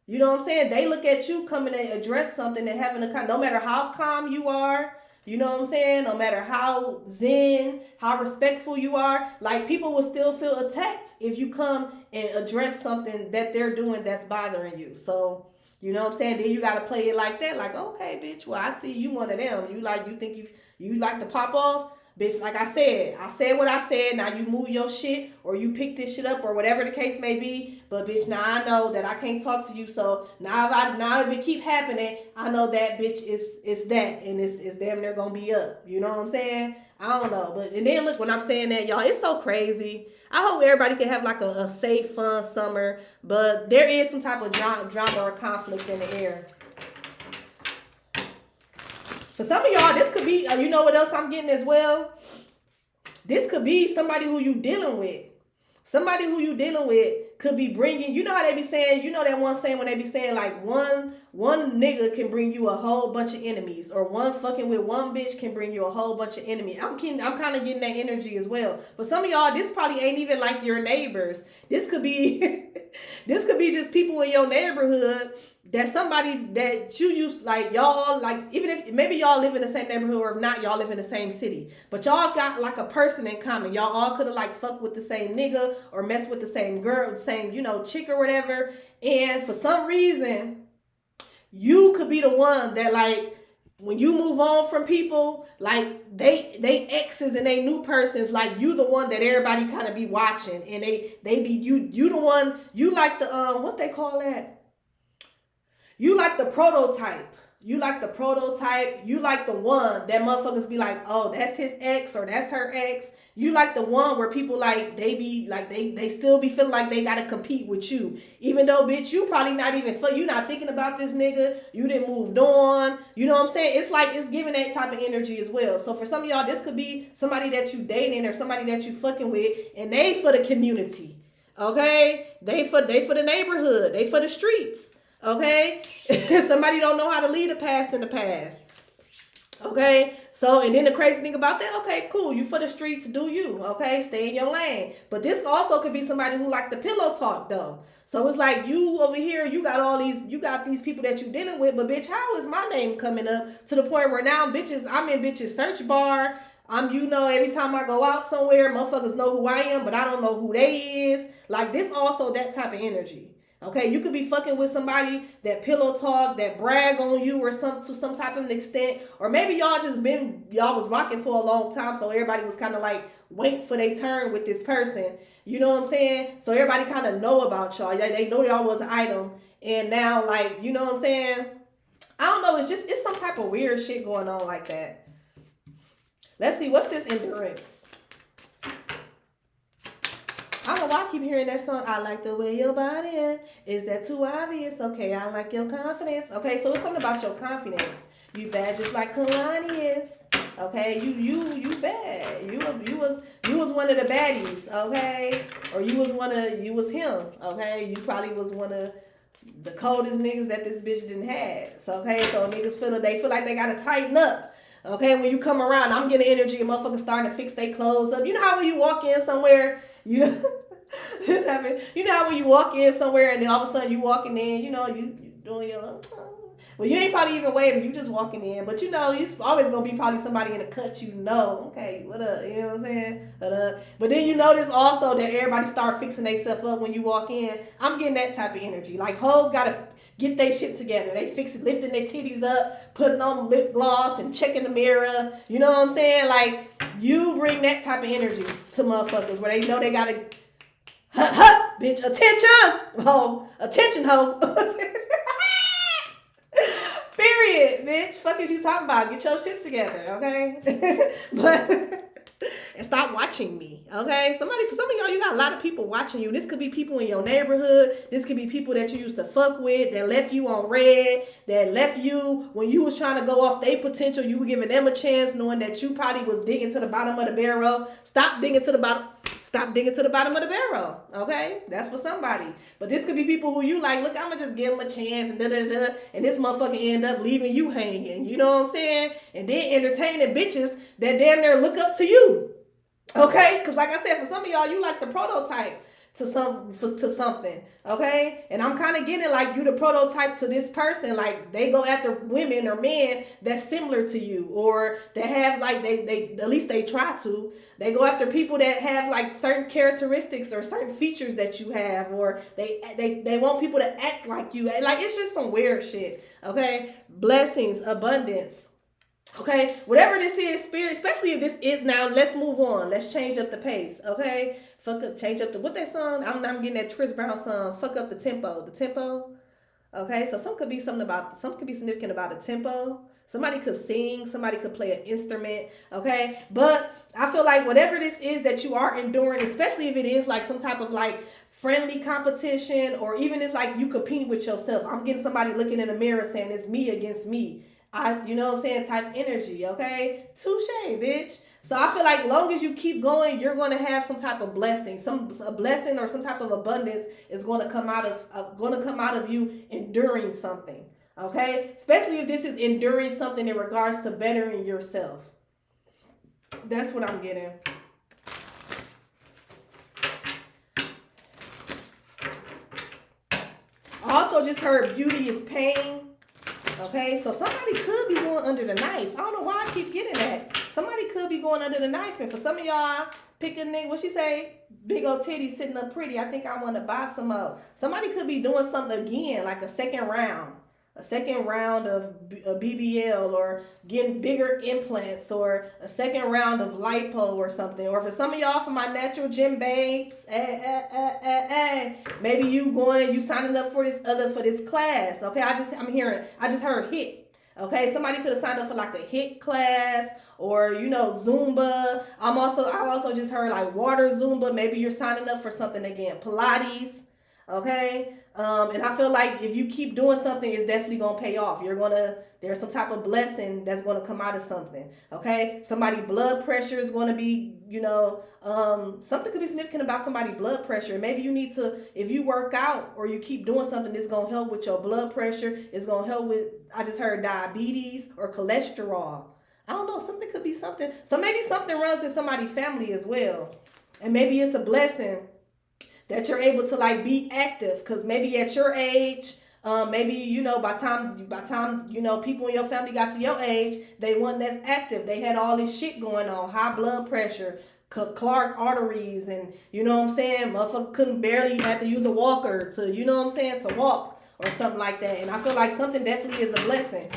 You know what I'm saying? They look at you coming to address something and having no matter how calm you are, you know what I'm saying? No matter how zen, how respectful you are, like people will still feel attacked if you come and address something that they're doing that's bothering you. So, you know what I'm saying? Then you got to play it like that. Like, okay, bitch, well, I see you one of them. You think you like to pop off? bitch, like I said what I said. Now you move your shit or you pick this shit up or whatever the case may be. But bitch, now I know that I can't talk to you. So now if it keep happening, I know that bitch is that, and it's damn near gonna be up. You know what I'm saying? I don't know, but and then look, when I'm saying that, y'all, it's so crazy. I hope everybody can have like a safe, fun summer, but there is some type of drama or conflict in the air. So some of y'all, this could be, you know what else I'm getting as well? This could be somebody who you dealing with. Somebody who you dealing with could be bringing, you know how they be saying, you know that one saying when they be saying like one nigga can bring you a whole bunch of enemies, or one fucking with one bitch can bring you a whole bunch of enemies. I'm kind of getting that energy as well. But some of y'all, this probably ain't even like your neighbors. This could be, this could be just people in your neighborhood. That somebody that you used, like y'all, like even if maybe y'all live in the same neighborhood, or if not, y'all live in the same city, but y'all got like a person in common. Y'all all could have like fucked with the same nigga or messed with the same girl, the same, you know, chick or whatever. And for some reason, you could be the one that like, when you move on from people, like they exes and they new persons, like you the one that everybody kind of be watching, and they be you the one, you like the what they call that? You like the prototype. You like the prototype. You like the one that motherfuckers be like, oh, that's his ex or that's her ex. You like the one where people like, they be like, they still be feeling like they got to compete with you. Even though, bitch, you probably not even, you not thinking about this nigga. You didn't moved on. You know what I'm saying? It's like, it's giving that type of energy as well. So for some of y'all, this could be somebody that you dating or somebody that you fucking with, and they for the community. Okay? They for the neighborhood. They for the streets. Okay? Somebody don't know how to lead a past in the past. Okay? So, and then the crazy thing about that, okay, cool. You for the streets, do you. Okay? Stay in your lane. But this also could be somebody who like the pillow talk, though. So it's like you over here, you got these people that you dealing with, but bitch, how is my name coming up to the point where now I'm in bitches search bar. You know, every time I go out somewhere, motherfuckers know who I am, but I don't know who they is. Like, this also that type of energy. Okay, you could be fucking with somebody that pillow talk, that brag on you or to some type of an extent. Or maybe y'all was rocking for a long time, so everybody was kind of like waiting for their turn with this person. You know what I'm saying? So everybody kind of know about y'all. They know y'all was an item. And now, like, you know what I'm saying? I don't know, it's some type of weird shit going on like that. Let's see, what's this endurance? I don't know why I keep hearing that song. I like the way your body is. Is that too obvious? Okay, I like your confidence. Okay, so it's something about your confidence. You bad just like Kalani is. Okay, you bad. You was one of the baddies. Okay, or you was him. Okay, you probably was one of the coldest niggas that this bitch didn't have. So okay, so niggas feel like they gotta tighten up. Okay, when you come around, I'm getting energy and motherfuckers starting to fix their clothes up. You know how when you walk in somewhere, this happened. You know how when you walk in somewhere and then all of a sudden you walking in, you know, you doing your, well, you ain't probably even waving, you just walking in. But you know, it's always gonna be probably somebody in a cut, you know. Okay, what up? You know what I'm saying? What up? But then you notice also that everybody start fixing themselves up when you walk in. I'm getting that type of energy. Like, hoes gotta get their shit together. They lifting their titties up, putting on lip gloss and checking the mirror. You know what I'm saying? Like, you bring that type of energy to motherfuckers where they know they gotta, bitch, attention, ho, attention, ho. Period, bitch. Fuck is you talking about? Get your shit together, okay? But and stop watching me, okay? For some of y'all, you got a lot of people watching you. This could be people in your neighborhood. This could be people that you used to fuck with that left you on red, that left you when you was trying to go off their potential. You were giving them a chance, knowing that you probably was digging to the bottom of the barrel. Stop digging to the bottom of the barrel, okay? That's for somebody. But this could be people who you like, look, I'm going to just give them a chance and da-da-da, and this motherfucker end up leaving you hanging. You know what I'm saying? And then entertaining bitches that damn near look up to you. Okay? Because like I said, for some of y'all, you like the prototype to something, okay? And I'm kind of getting like you the prototype to this person. Like, they go after women or men that's similar to you, or that have like they at least they try to. They go after people that have like certain characteristics or certain features that you have, or they want people to act like you. Like, it's just some weird shit, okay? Blessings, abundance. Okay, whatever this is, spirit, especially if this is now, let's move on. Let's change up the pace. Okay, fuck up, change up the what that song? I'm getting that Chris Brown song. Fuck up the tempo. The tempo. Okay, so some could be some could be significant about the tempo. Somebody could sing, somebody could play an instrument. Okay, but I feel like whatever this is that you are enduring, especially if it is like some type of like friendly competition, or even it's like you compete with yourself. I'm getting somebody looking in the mirror saying it's me against me. You know what I'm saying, type energy, okay? Touche, bitch. So I feel like long as you keep going, you're going to have some type of blessing. A blessing or some type of abundance is going to come out of you enduring something, okay? Especially if this is enduring something in regards to bettering yourself. That's what I'm getting. I also just heard beauty is pain. Okay, so somebody could be going under the knife. I don't know why I keep getting that. Somebody could be going under the knife. And for some of y'all, pick a nigga, what she say? Big old titties sitting up pretty. I think I want to buy some of. Somebody could be doing something again, like a second round. A second round of a BBL, or getting bigger implants, or a second round of lipo or something. Or for some of y'all, for my natural gym babes, maybe you signing up for this class. Okay, I just heard HIT. Okay, somebody could have signed up for like a HIT class, or Zumba. I've also just heard like water Zumba. Maybe you're signing up for something again, Pilates. Okay. And I feel like if you keep doing something, it's definitely going to pay off. There's some type of blessing that's going to come out of something. Okay. Somebody's blood pressure is going to be, something could be significant about somebody's blood pressure. Maybe you need to, if you work out or you keep doing something, it's going to help with your blood pressure. It's going to help with, I just heard diabetes or cholesterol. I don't know. Something could be something. So maybe something runs in somebody's family as well. And maybe it's a blessing that you're able to like be active, because maybe at your age, maybe by time people in your family got to your age, they weren't as active. They had all this shit going on, high blood pressure, clogged arteries, and motherfucker couldn't barely, had to use a walker to to walk or something like that. And I feel like something definitely is a blessing.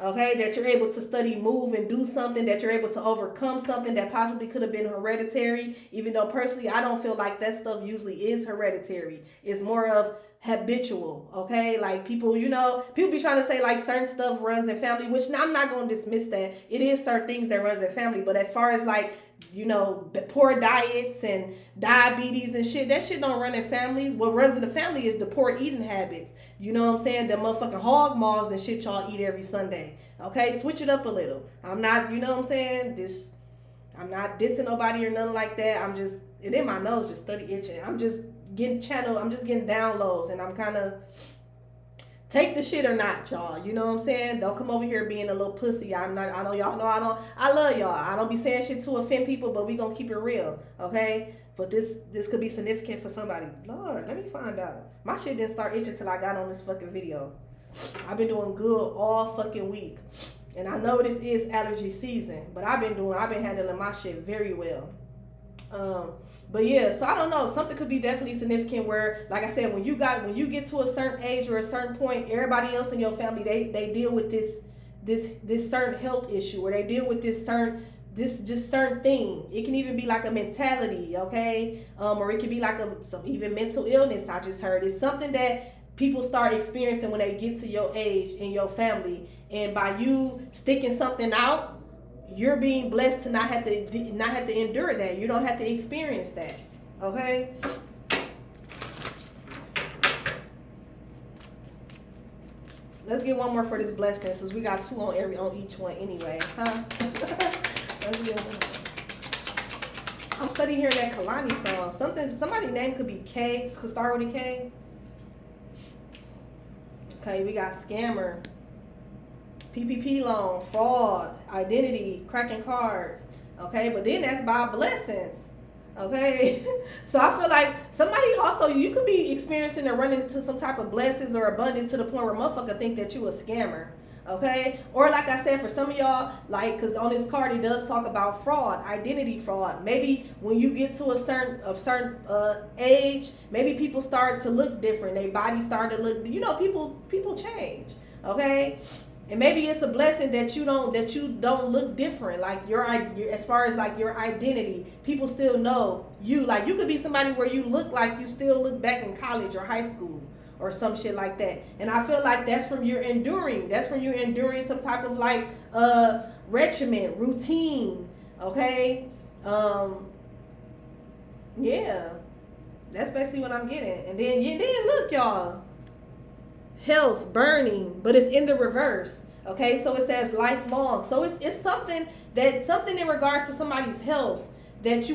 Okay, that you're able to study, move, and do something, that you're able to overcome something that possibly could have been hereditary, even though personally I don't feel like that stuff usually is hereditary. It's more of habitual, okay? Like people be trying to say like certain stuff runs in family, which I'm not going to dismiss that. It is certain things that runs in family, but as far as like, poor diets and diabetes and shit, that shit don't run in families. What runs in the family is the poor eating habits. You know what I'm saying? The motherfucking hog maws and shit y'all eat every Sunday. Okay, switch it up a little. I'm not, I'm not dissing nobody or nothing like that. I'm just, and in my nose just study itching. I'm just getting downloads, and I'm kind of, take the shit or not, y'all. You know what I'm saying? Don't come over here being a little pussy. I love y'all. I don't be saying shit to offend people, but we gonna keep it real, okay? But this could be significant for somebody. Lord, let me find out. My shit didn't start itching till I got on this fucking video. I've been doing good all fucking week. And I know this is allergy season, but I've been handling my shit very well. But yeah, so I don't know. Something could be definitely significant where, like I said, when you get to a certain age or a certain point, everybody else in your family, they deal with this certain health issue, or they deal with this certain thing. It can even be like a mentality, okay? Or it could be like some even mental illness. I just heard it's something that people start experiencing when they get to your age in your family, and by you sticking something out, you're being blessed to not have to endure that. You don't have to experience that. Okay? Let's get one more for this blessing, since we got two on each one anyway. Huh? Let's get one. I'm studying here that Kalani song. Somebody's name could be K, could start with a K. Okay, we got scammer, PPP loan, fraud, identity, cracking cards. Okay, but then that's by blessings. Okay, so I feel like somebody also, you could be experiencing or running into some type of blessings or abundance to the point where motherfucker think that you a scammer. Okay, or like I said, for some of y'all, like, because on this card it does talk about fraud, identity fraud. Maybe when you get to a certain age, maybe people start to look different. Their body start to look, people change. Okay, And maybe it's a blessing that you don't look different. Like as far as like your identity, people still know you. Like you could be somebody where you look like you still look back in college or high school or some shit like that. And I feel like that's from your enduring. That's from you enduring some type of like regimen, routine. Okay. Yeah. That's basically what I'm getting. And then look, y'all. Health, burning, but it's in the reverse. Okay, so it says lifelong. So it's something in regards to somebody's health that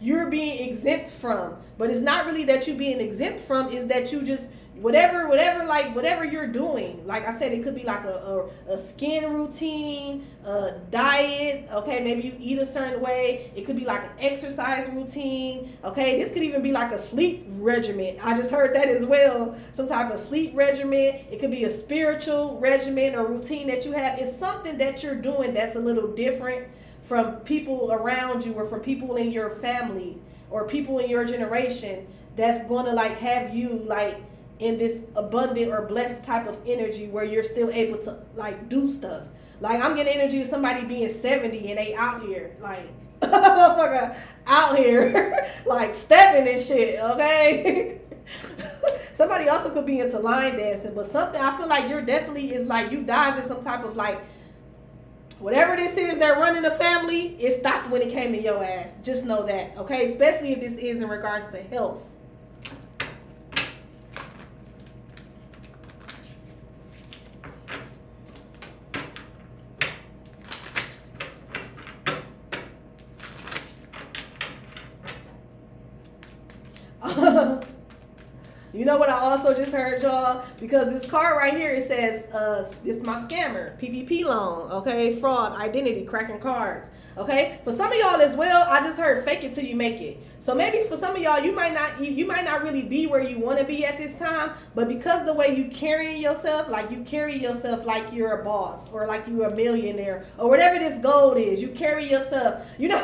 you're being exempt from. But it's not really that you being exempt from, is that you just whatever you're doing. Like I said, it could be like a skin routine, a diet. Okay, maybe you eat a certain way. It could be like an exercise routine. Okay, this could even be like a sleep regimen. I just heard that as well. Some type of sleep regimen. It could be a spiritual regimen or routine that you have. It's something that you're doing that's a little different from people around you, or from people in your family or people in your generation, that's going to like have you like in this abundant or blessed type of energy where you're still able to like do stuff. Like I'm getting energy of somebody being 70 and they out here like motherfucker out here like stepping and shit, okay? Somebody also could be into line dancing, but something I feel like you're definitely is like you dodging some type of like whatever this is that running the family, it stopped when it came to your ass. Just know that, okay? Especially if this is in regards to health. You know what I also just heard, y'all? Because this card right here, it says, this is my scammer, PPP loan, okay? Fraud, identity, cracking cards, okay? For some of y'all as well, I just heard fake it till you make it. So maybe for some of y'all, you might not really be where you want to be at this time, but because the way you carrying yourself, like you carry yourself like you're a boss or like you're a millionaire or whatever this gold is, you carry yourself, you know.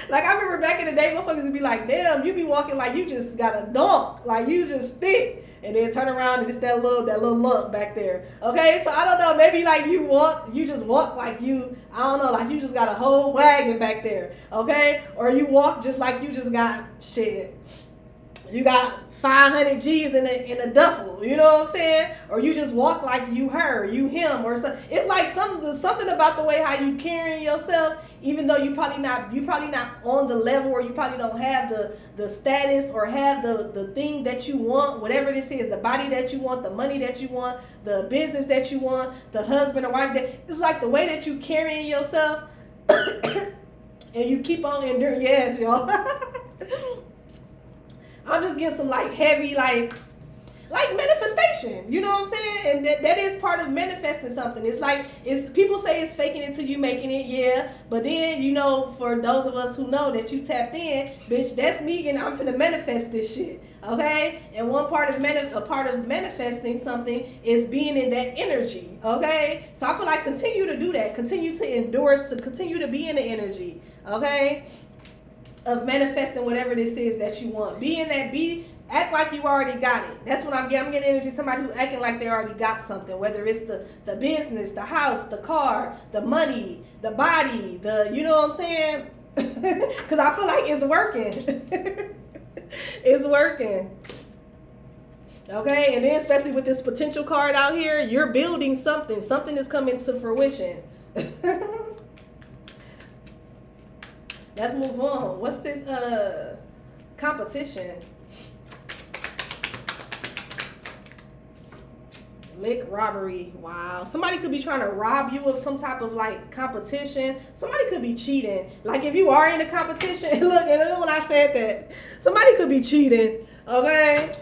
Like I remember back in the day, motherfuckers would be like, damn, you be walking like you just got a dunk, like you just thick, and then turn around and it's that little lump back there. Okay, so I don't know, maybe like you just walk like you, I don't know, like you just got a whole wagon back there, okay? Or you walk just like you just got shit. You got 500 G's in a duffel, you know what I'm saying? Or you just walk like you her, you him, or something. It's like something about the way how you carrying yourself, even though you probably not on the level, or you probably don't have the status or have the thing that you want, whatever this is, the body that you want, the money that you want, the business that you want, the husband or wife it's like the way that you carrying yourself and you keep on enduring. Yes, y'all. I'm just getting some like heavy like manifestation, you know what I'm saying? And that is part of manifesting something. It's like people say it's faking it till you making it, yeah. But then, you know, for those of us who know that you tapped in, bitch, that's me and I'm finna manifest this shit. Okay? And one part of manifesting something is being in that energy. Okay? So I feel like continue to do that. Continue to endure, to continue to be in the energy. Okay? Of manifesting whatever this is that you want. Act like you already got it. That's what I'm getting. I'm getting energy. Somebody who's acting like they already got something. Whether it's the business, the house, the car, the money, the body, you know what I'm saying? Because I feel like it's working. It's working. Okay, and then especially with this potential card out here, you're building something. Something is coming to fruition. Let's move on. What's this competition? Lick robbery. Wow. Somebody could be trying to rob you of some type of like competition. Somebody could be cheating. Like if you are in a competition, look, and when I said that, somebody could be cheating. Okay?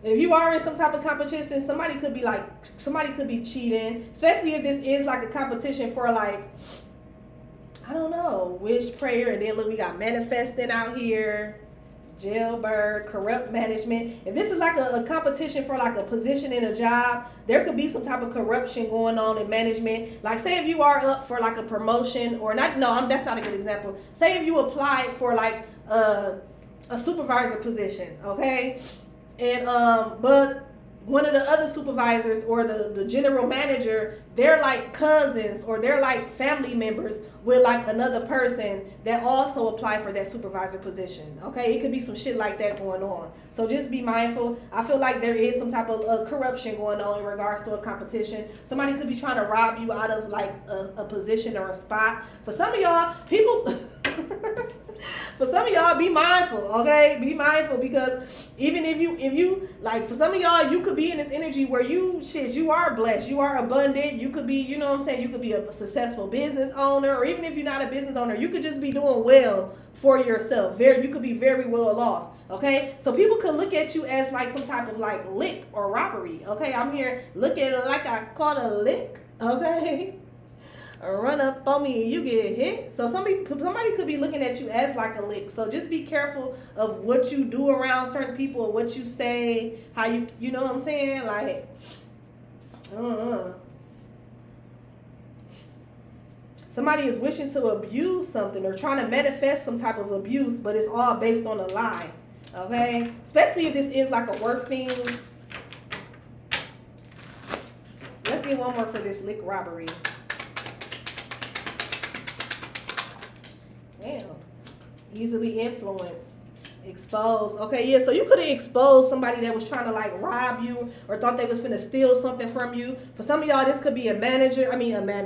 If you are in some type of competition, somebody could be cheating. Especially if this is like a competition for like, I don't know, wish, prayer, and then look, we got manifesting out here, jailbird, corrupt management. If this is like a competition for like a position in a job, there could be some type of corruption going on in management. Like say if you are up for like a promotion or not, no, that's not a good example. Say if you applied for like a supervisor position, okay? And but one of the other supervisors or the general manager, they're like cousins or they're like family members with like another person that also apply for that supervisor position. Okay, it could be some shit like that going on. So just be mindful. I feel like there is some type of corruption going on in regards to a competition. Somebody could be trying to rob you out of like a position or a spot. For some of y'all, people for some of y'all, be mindful, okay? Be mindful, because even if you like, for some of y'all, you could be in this energy where you are blessed, you are abundant, you could be, you know what I'm saying, you could be a successful business owner, or even if you're not a business owner, you could just be doing well for yourself. You could be very well off, okay? So people could look at you as like some type of like lick or robbery, okay? I'm here looking like I caught a lick, okay? Run up on me and you get hit. So somebody could be looking at you as like a lick. So just be careful of what you do around certain people, or what you say, how you know what I'm saying? Like, somebody is wishing to abuse something or trying to manifest some type of abuse, but it's all based on a lie. Okay? Especially if this is like a work thing. Let's get one more for this lick robbery. Damn. Easily influenced. Exposed. Okay, yeah, so you could have exposed somebody that was trying to like rob you or thought they was finna steal something from you. For some of y'all, this could be a manager.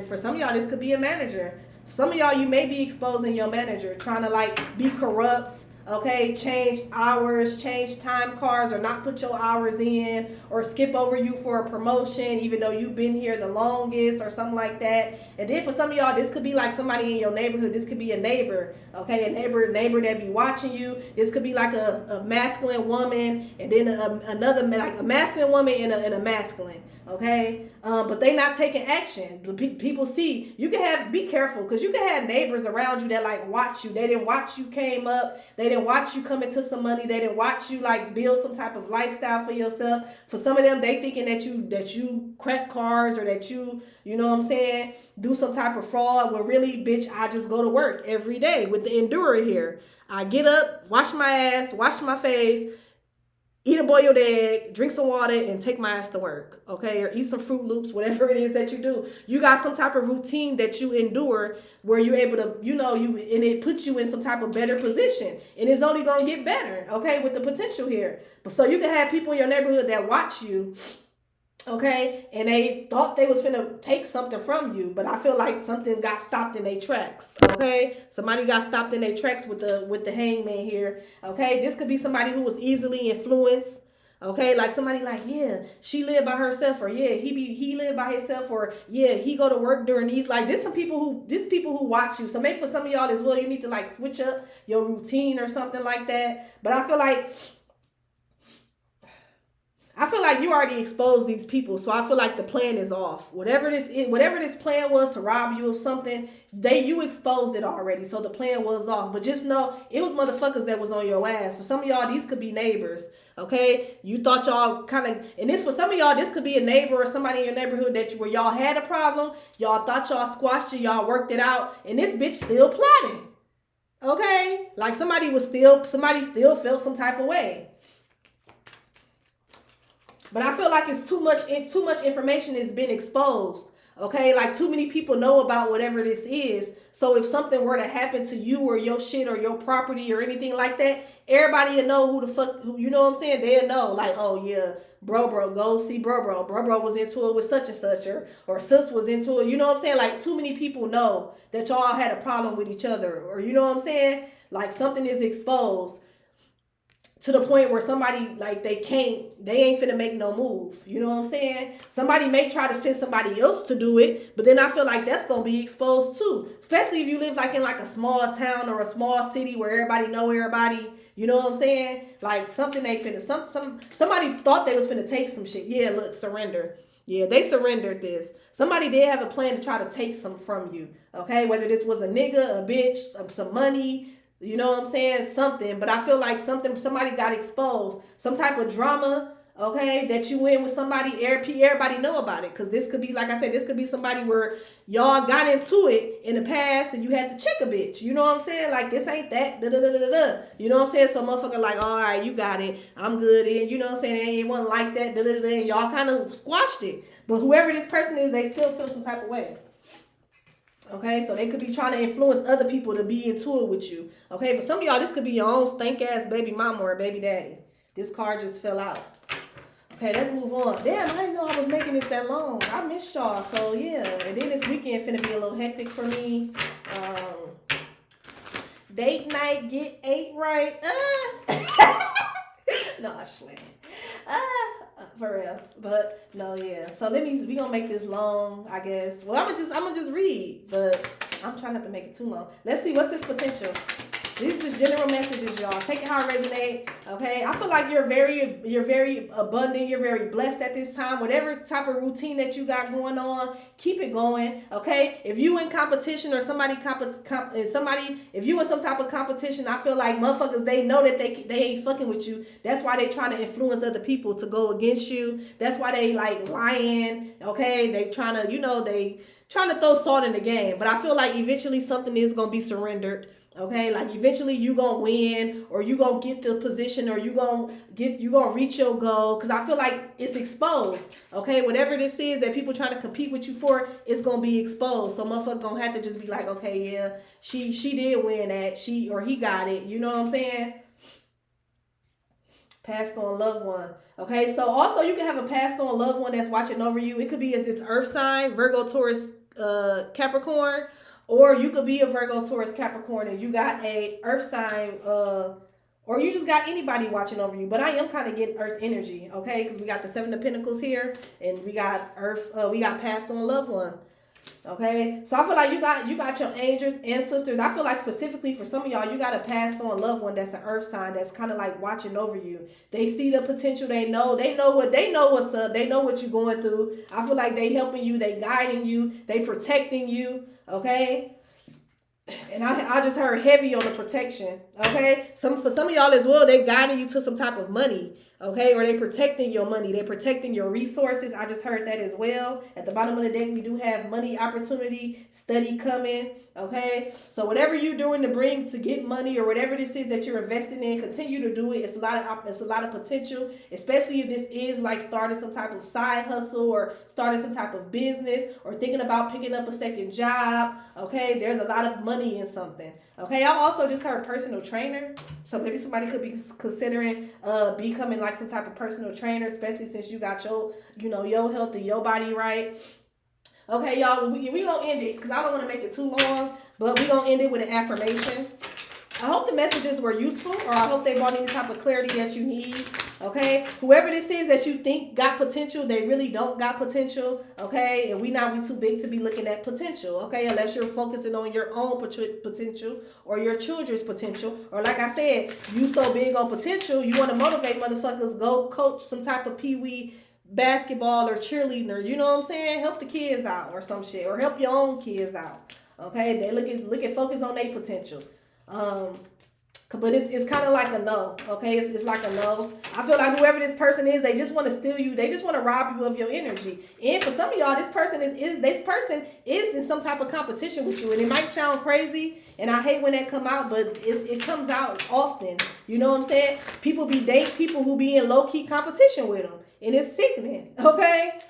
For some of y'all, this could be a manager. For some of y'all, you may be exposing your manager, trying to like be corrupt. Okay, change hours, change time cards, or not put your hours in, or skip over you for a promotion even though you've been here the longest, or something like that. And then for some of y'all, this could be like somebody in your neighborhood. This could be a neighbor, okay, a neighbor that be watching you. This could be like a masculine woman, and then another, like a masculine woman and a masculine. Okay, but they not taking action. People see you can be careful, because you can have neighbors around you that like watch you. They didn't watch you came up. They didn't watch you come into some money. They didn't watch you like build some type of lifestyle for yourself. For some of them, they thinking that you crack cars, or that you know what I'm saying, do some type of fraud. When really, bitch, I just go to work every day with the endurer here. I get up, wash my ass, wash my face, eat a boiled egg, drink some water, and take my ass to work, okay? Or eat some Fruit Loops, whatever it is that you do. You got some type of routine that you endure where you're able to, and it puts you in some type of better position. And it's only going to get better, okay, with the potential here. But so you can have people in your neighborhood that watch you, okay, and they thought they was finna take something from you, but I feel like something got stopped in their tracks, okay? Somebody got stopped in their tracks with the hangman here, okay? This could be somebody who was easily influenced, okay? Like somebody like, yeah, she lived by herself, or yeah, he lived by himself, or yeah, he go to work during these. Like, there's people who watch you. So maybe for some of y'all as well, you need to like switch up your routine or something like that. But I feel like you already exposed these people, so I feel like the plan is off. Whatever this plan was to rob you of something, you exposed it already, so the plan was off. But just know, it was motherfuckers that was on your ass. For some of y'all, these could be neighbors, okay? You thought y'all for some of y'all, this could be a neighbor or somebody in your neighborhood where y'all had a problem. Y'all thought y'all squashed it, y'all worked it out, and this bitch still plotting, okay? Like somebody still felt some type of way. But I feel like it's too much information has been exposed. Okay, like too many people know about whatever this is. So if something were to happen to you or your shit or your property or anything like that, everybody will know who the fuck, you know what I'm saying? They'll know, like, oh yeah, bro, go see bro was into it with such and such, or sis was into it. You know what I'm saying? Like, too many people know that y'all had a problem with each other, or you know what I'm saying? Like, something is exposed to the point where somebody, like, they ain't finna make no move. You know what I'm saying? Somebody may try to send somebody else to do it, but then I feel like that's gonna be exposed too. Especially if you live like in like a small town or a small city where everybody know everybody. You know what I'm saying? Like, something they finna, somebody thought they was finna take some shit. Yeah, look, surrender. Yeah, they surrendered this. Somebody did have a plan to try to take some from you. Okay, whether this was a nigga, a bitch, some money, you know what I'm saying? Something. But I feel like somebody got exposed. Some type of drama, okay, that you in with somebody, everybody know about it. Because this could be, like I said, this could be somebody where y'all got into it in the past and you had to check a bitch. You know what I'm saying? Like, this ain't that, da-da-da-da-da. You know what I'm saying? So motherfucker like, all right, you got it. I'm good. And you know what I'm saying? It wasn't like that, da-da-da-da. And y'all kind of squashed it. But whoever this person is, they still feel some type of way. Okay, so they could be trying to influence other people to be into it with you. Okay, for some of y'all, this could be your own stank ass baby mama or baby daddy. This card just fell out. Okay, let's move on. Damn, I didn't know I was making this that long. I missed y'all, so yeah. And then this weekend finna be a little hectic for me. Date night, get 8 right. No, I swear. For real. But no, yeah. So we gonna make this long, I guess. Well, I'm gonna just read, but I'm trying not to make it too long. Let's see, what's this potential? These are just general messages, y'all. Take it how it resonates, okay? I feel like you're very abundant. You're very blessed at this time. Whatever type of routine that you got going on, keep it going, okay? If you in competition or if you in some type of competition, I feel like motherfuckers, they know that they ain't fucking with you. That's why they trying to influence other people to go against you. That's why they like lying, okay? They trying to throw salt in the game. But I feel like eventually something is gonna be surrendered. Okay, like eventually you gonna win, or you gonna get the position, or you gonna reach your goal. Cause I feel like it's exposed. Okay, whatever this is that people trying to compete with you for, it's gonna be exposed. So motherfucker gonna have to just be like, okay, yeah, she did win that, she or he got it. You know what I'm saying? Passed on loved one. Okay, so also you can have a passed on loved one that's watching over you. It could be this earth sign, Virgo, Taurus, Capricorn. Or you could be a Virgo, Taurus, Capricorn, and you got a earth sign, or you just got anybody watching over you. But I am kind of getting earth energy, okay? Because we got the 7 of Pentacles here, and we got earth, we got passed on loved one, okay? So I feel like you got your angels and sisters. I feel like specifically for some of y'all, you got a passed on loved one that's an earth sign that's kind of like watching over you. They see the potential. They know what's up. They know what you're going through. I feel like they helping you. They guiding you. They protecting you. Okay, and I just heard heavy on the protection. Okay, for some of y'all as well, they guiding you to some type of money. Okay, or they protecting your money. They protecting your resources. I just heard that as well. At the bottom of the deck, we do have money opportunity, study coming. Okay, so whatever you're doing to get money, or whatever this is that you're investing in, continue to do it. It's a lot of potential, especially if this is like starting some type of side hustle, or starting some type of business, or thinking about picking up a second job. Okay, there's a lot of money in something. Okay, I also just heard personal trainer. So maybe somebody could be considering becoming like some type of personal trainer, especially since you got your health and your body right. Okay, y'all, we gonna end it because I don't want to make it too long, but we gonna end it with an affirmation. I hope the messages were useful, or I hope they brought any type of clarity that you need. Okay, whoever this is that you think got potential, they really don't got potential. Okay, and we too big to be looking at potential. Okay, unless you're focusing on your own potential or your children's potential, or like I said, you so big on potential, you want to motivate motherfuckers, go coach some type of pee-wee basketball or cheerleading, you know what I'm saying? Help the kids out or some shit, or help your own kids out. Okay, they look at focus on their potential. But it's kind of like a no. Okay, it's like a no. I feel like whoever this person is, they just want to steal you. They just want to rob you of your energy. And for some of y'all, this person is in some type of competition with you. And it might sound crazy, and I hate when that come out, but it comes out often. You know what I'm saying? People date people who be in low key competition with them, and it's sickening. Okay,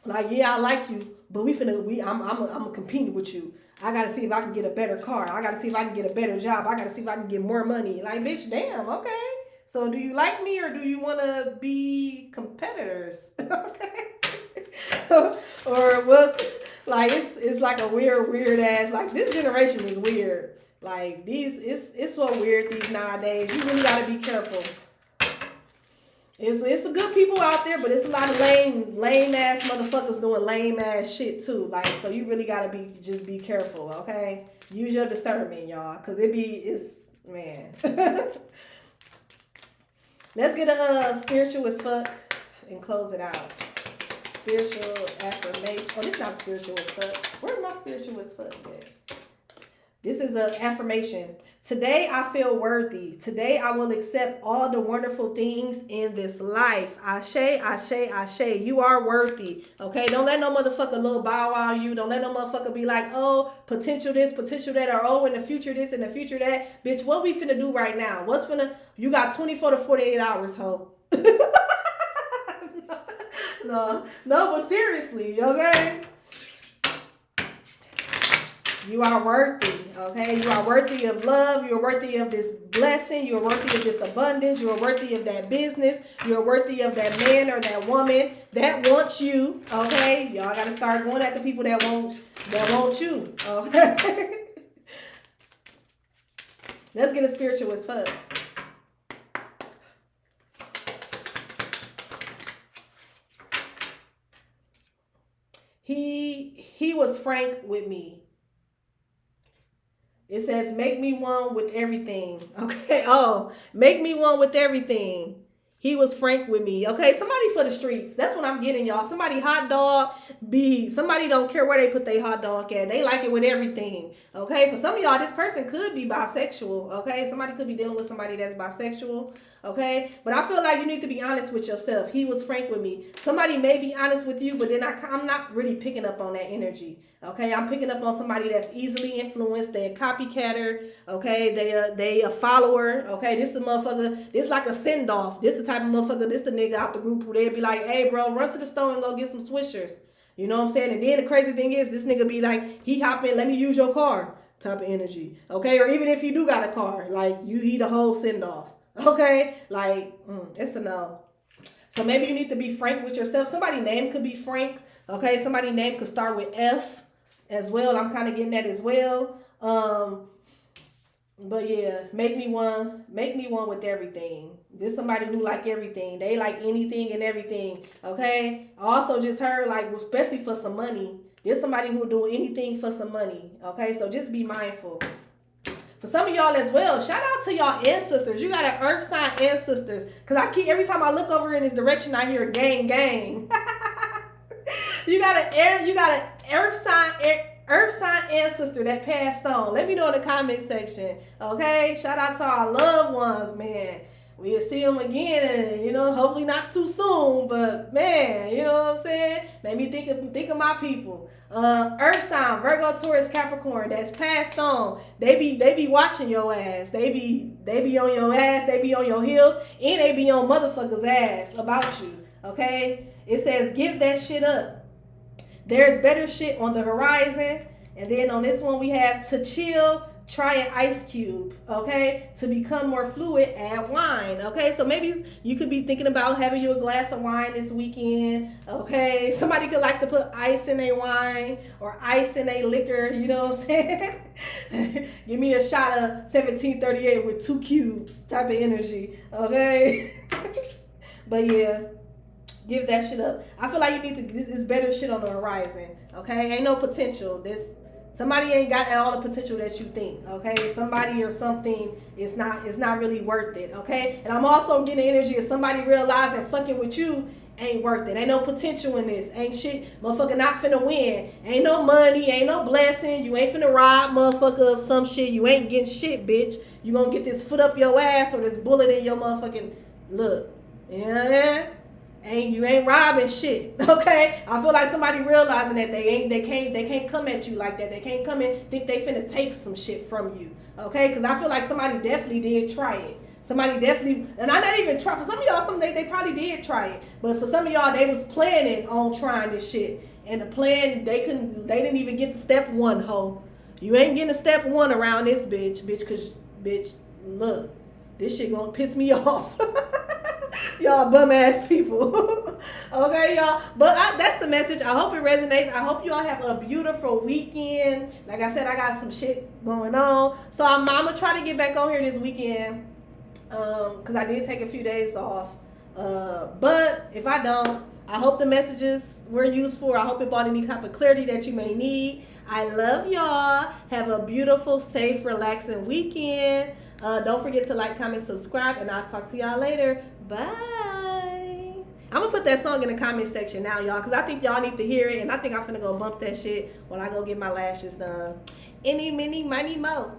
like, yeah, I like you, but I'm competing with you. I gotta see if I can get a better car. I gotta see if I can get a better job. I gotta see if I can get more money. Like, bitch, damn, okay. So do you like me, or do you want to be competitors? Okay. Or what's like, it's like a weird ass, like, this generation is weird. Like, it's so weird these nowadays. You really gotta be careful. It's a good people out there, but it's a lot of lame ass motherfuckers doing lame ass shit too. Like, so you really gotta be careful, okay? Use your discernment, y'all, cause it's man. Let's get a spiritual as fuck and close it out. Spiritual affirmation. Oh, this is not spiritual as fuck. Where's my spiritual as fuck at? This is an affirmation. Today I feel worthy. Today I will accept all the wonderful things in this life. Ashe, ashe, ashe. You are worthy. Okay? Don't let no motherfucker little bow wow you. Don't let no motherfucker be like, oh, potential this, potential that, or oh, in the future this, in the future that. Bitch, what we finna do right now? You got 24 to 48 hours, ho. No, but seriously, okay? You are worthy, okay? You are worthy of love. You are worthy of this blessing. You are worthy of this abundance. You are worthy of that business. You are worthy of that man or that woman that wants you, okay? Y'all got to start going at the people that want you, okay? Let's get a spiritual as fuck. He was frank with me. It says, make me one with everything. Okay. Oh, make me one with everything. He was frank with me. Okay. Somebody for the streets. That's what I'm getting, y'all. Somebody hot dog be. Somebody don't care where they put their hot dog at. They like it with everything. Okay. For some of y'all, this person could be bisexual. Okay. Somebody could be dealing with somebody that's bisexual. Okay. But I feel like you need to be honest with yourself. He was frank with me. Somebody may be honest with you, but then I'm not really picking up on that energy. Okay. I'm picking up on somebody that's easily influenced. They're a copycatter. Okay. They a follower. Okay. This the motherfucker. This like a send off. This the type of motherfucker. This the nigga out the group who they'd be like, hey bro, run to the store and go get some Swishers. You know what I'm saying? And then the crazy thing is this nigga be like, he hop in, let me use your car type of energy. Okay. Or even if you do got a car, like he the whole send off. Okay, like, it's a no. So maybe you need to be frank with yourself. Somebody's name could be Frank. Okay, somebody's name could start with F as well. I'm kind of getting that as well. But yeah, make me one with everything. This somebody who like everything. They like anything and everything. Okay. I also just heard, like, especially for some money. There's somebody who do anything for some money. Okay, so just be mindful. For some of y'all as well, shout out to y'all ancestors. You got an earth sign ancestors. Because every time I look over in this direction, I hear gang, gang. You got an earth sign ancestor that passed on. Let me know in the comment section. Okay? Shout out to our loved ones, man. We'll see them again, you know, hopefully not too soon, but man, you know what I'm saying? Made me think of my people. Earth sign, Virgo, Taurus, Capricorn, that's passed on. They be watching your ass. They be on your ass, they be on your heels, and they be on motherfuckers' ass about you. Okay? It says give that shit up. There's better shit on the horizon. And then on this one we have to chill. Try an ice cube, okay? To become more fluid, add wine, okay? So maybe you could be thinking about having you a glass of wine this weekend, okay? Somebody could like to put ice in a wine or ice in a liquor, you know what I'm saying? Give me a shot of 1738 with 2 cubes type of energy, okay? But yeah, give that shit up. I feel like you need to, this is better shit on the horizon, okay? Ain't no potential. Somebody ain't got all the potential that you think, okay? Somebody or something is not really worth it, okay? And I'm also getting the energy of somebody realizing fucking with you ain't worth it. Ain't no potential in this. Ain't shit. Motherfucker not finna win. Ain't no money. Ain't no blessing. You ain't finna rob motherfucker of some shit. You ain't getting shit, bitch. You gonna get this foot up your ass or this bullet in your motherfucking look. You know what I mean? You ain't robbing shit, okay? I feel like somebody realizing that they can't come at you like that. They can't come and think they finna take some shit from you, okay? Because I feel like somebody definitely did try it. Somebody definitely, and I'm not even try. For some of y'all, they probably did try it, but for some of y'all, they was planning on trying this shit, and the plan they didn't even get to step 1, ho. You ain't getting to step 1 around this bitch, cause bitch, look, this shit gonna piss me off. Y'all bum ass people. Okay, y'all. But that's the message. I hope it resonates. I hope y'all have a beautiful weekend. Like I said, I got some shit going on. So I'm going to try to get back on here this weekend. Because I did take a few days off. But if I don't, I hope the messages were useful. I hope it brought any type of clarity that you may need. I love y'all. Have a beautiful, safe, relaxing weekend. Don't forget to like, comment, subscribe, and I'll talk to y'all later. Bye. I'm gonna put that song in the comment section now, y'all, because I think y'all need to hear it, and I think I'm finna go bump that shit while I go get my lashes done. Eeny, Meeny, Miny, Mo.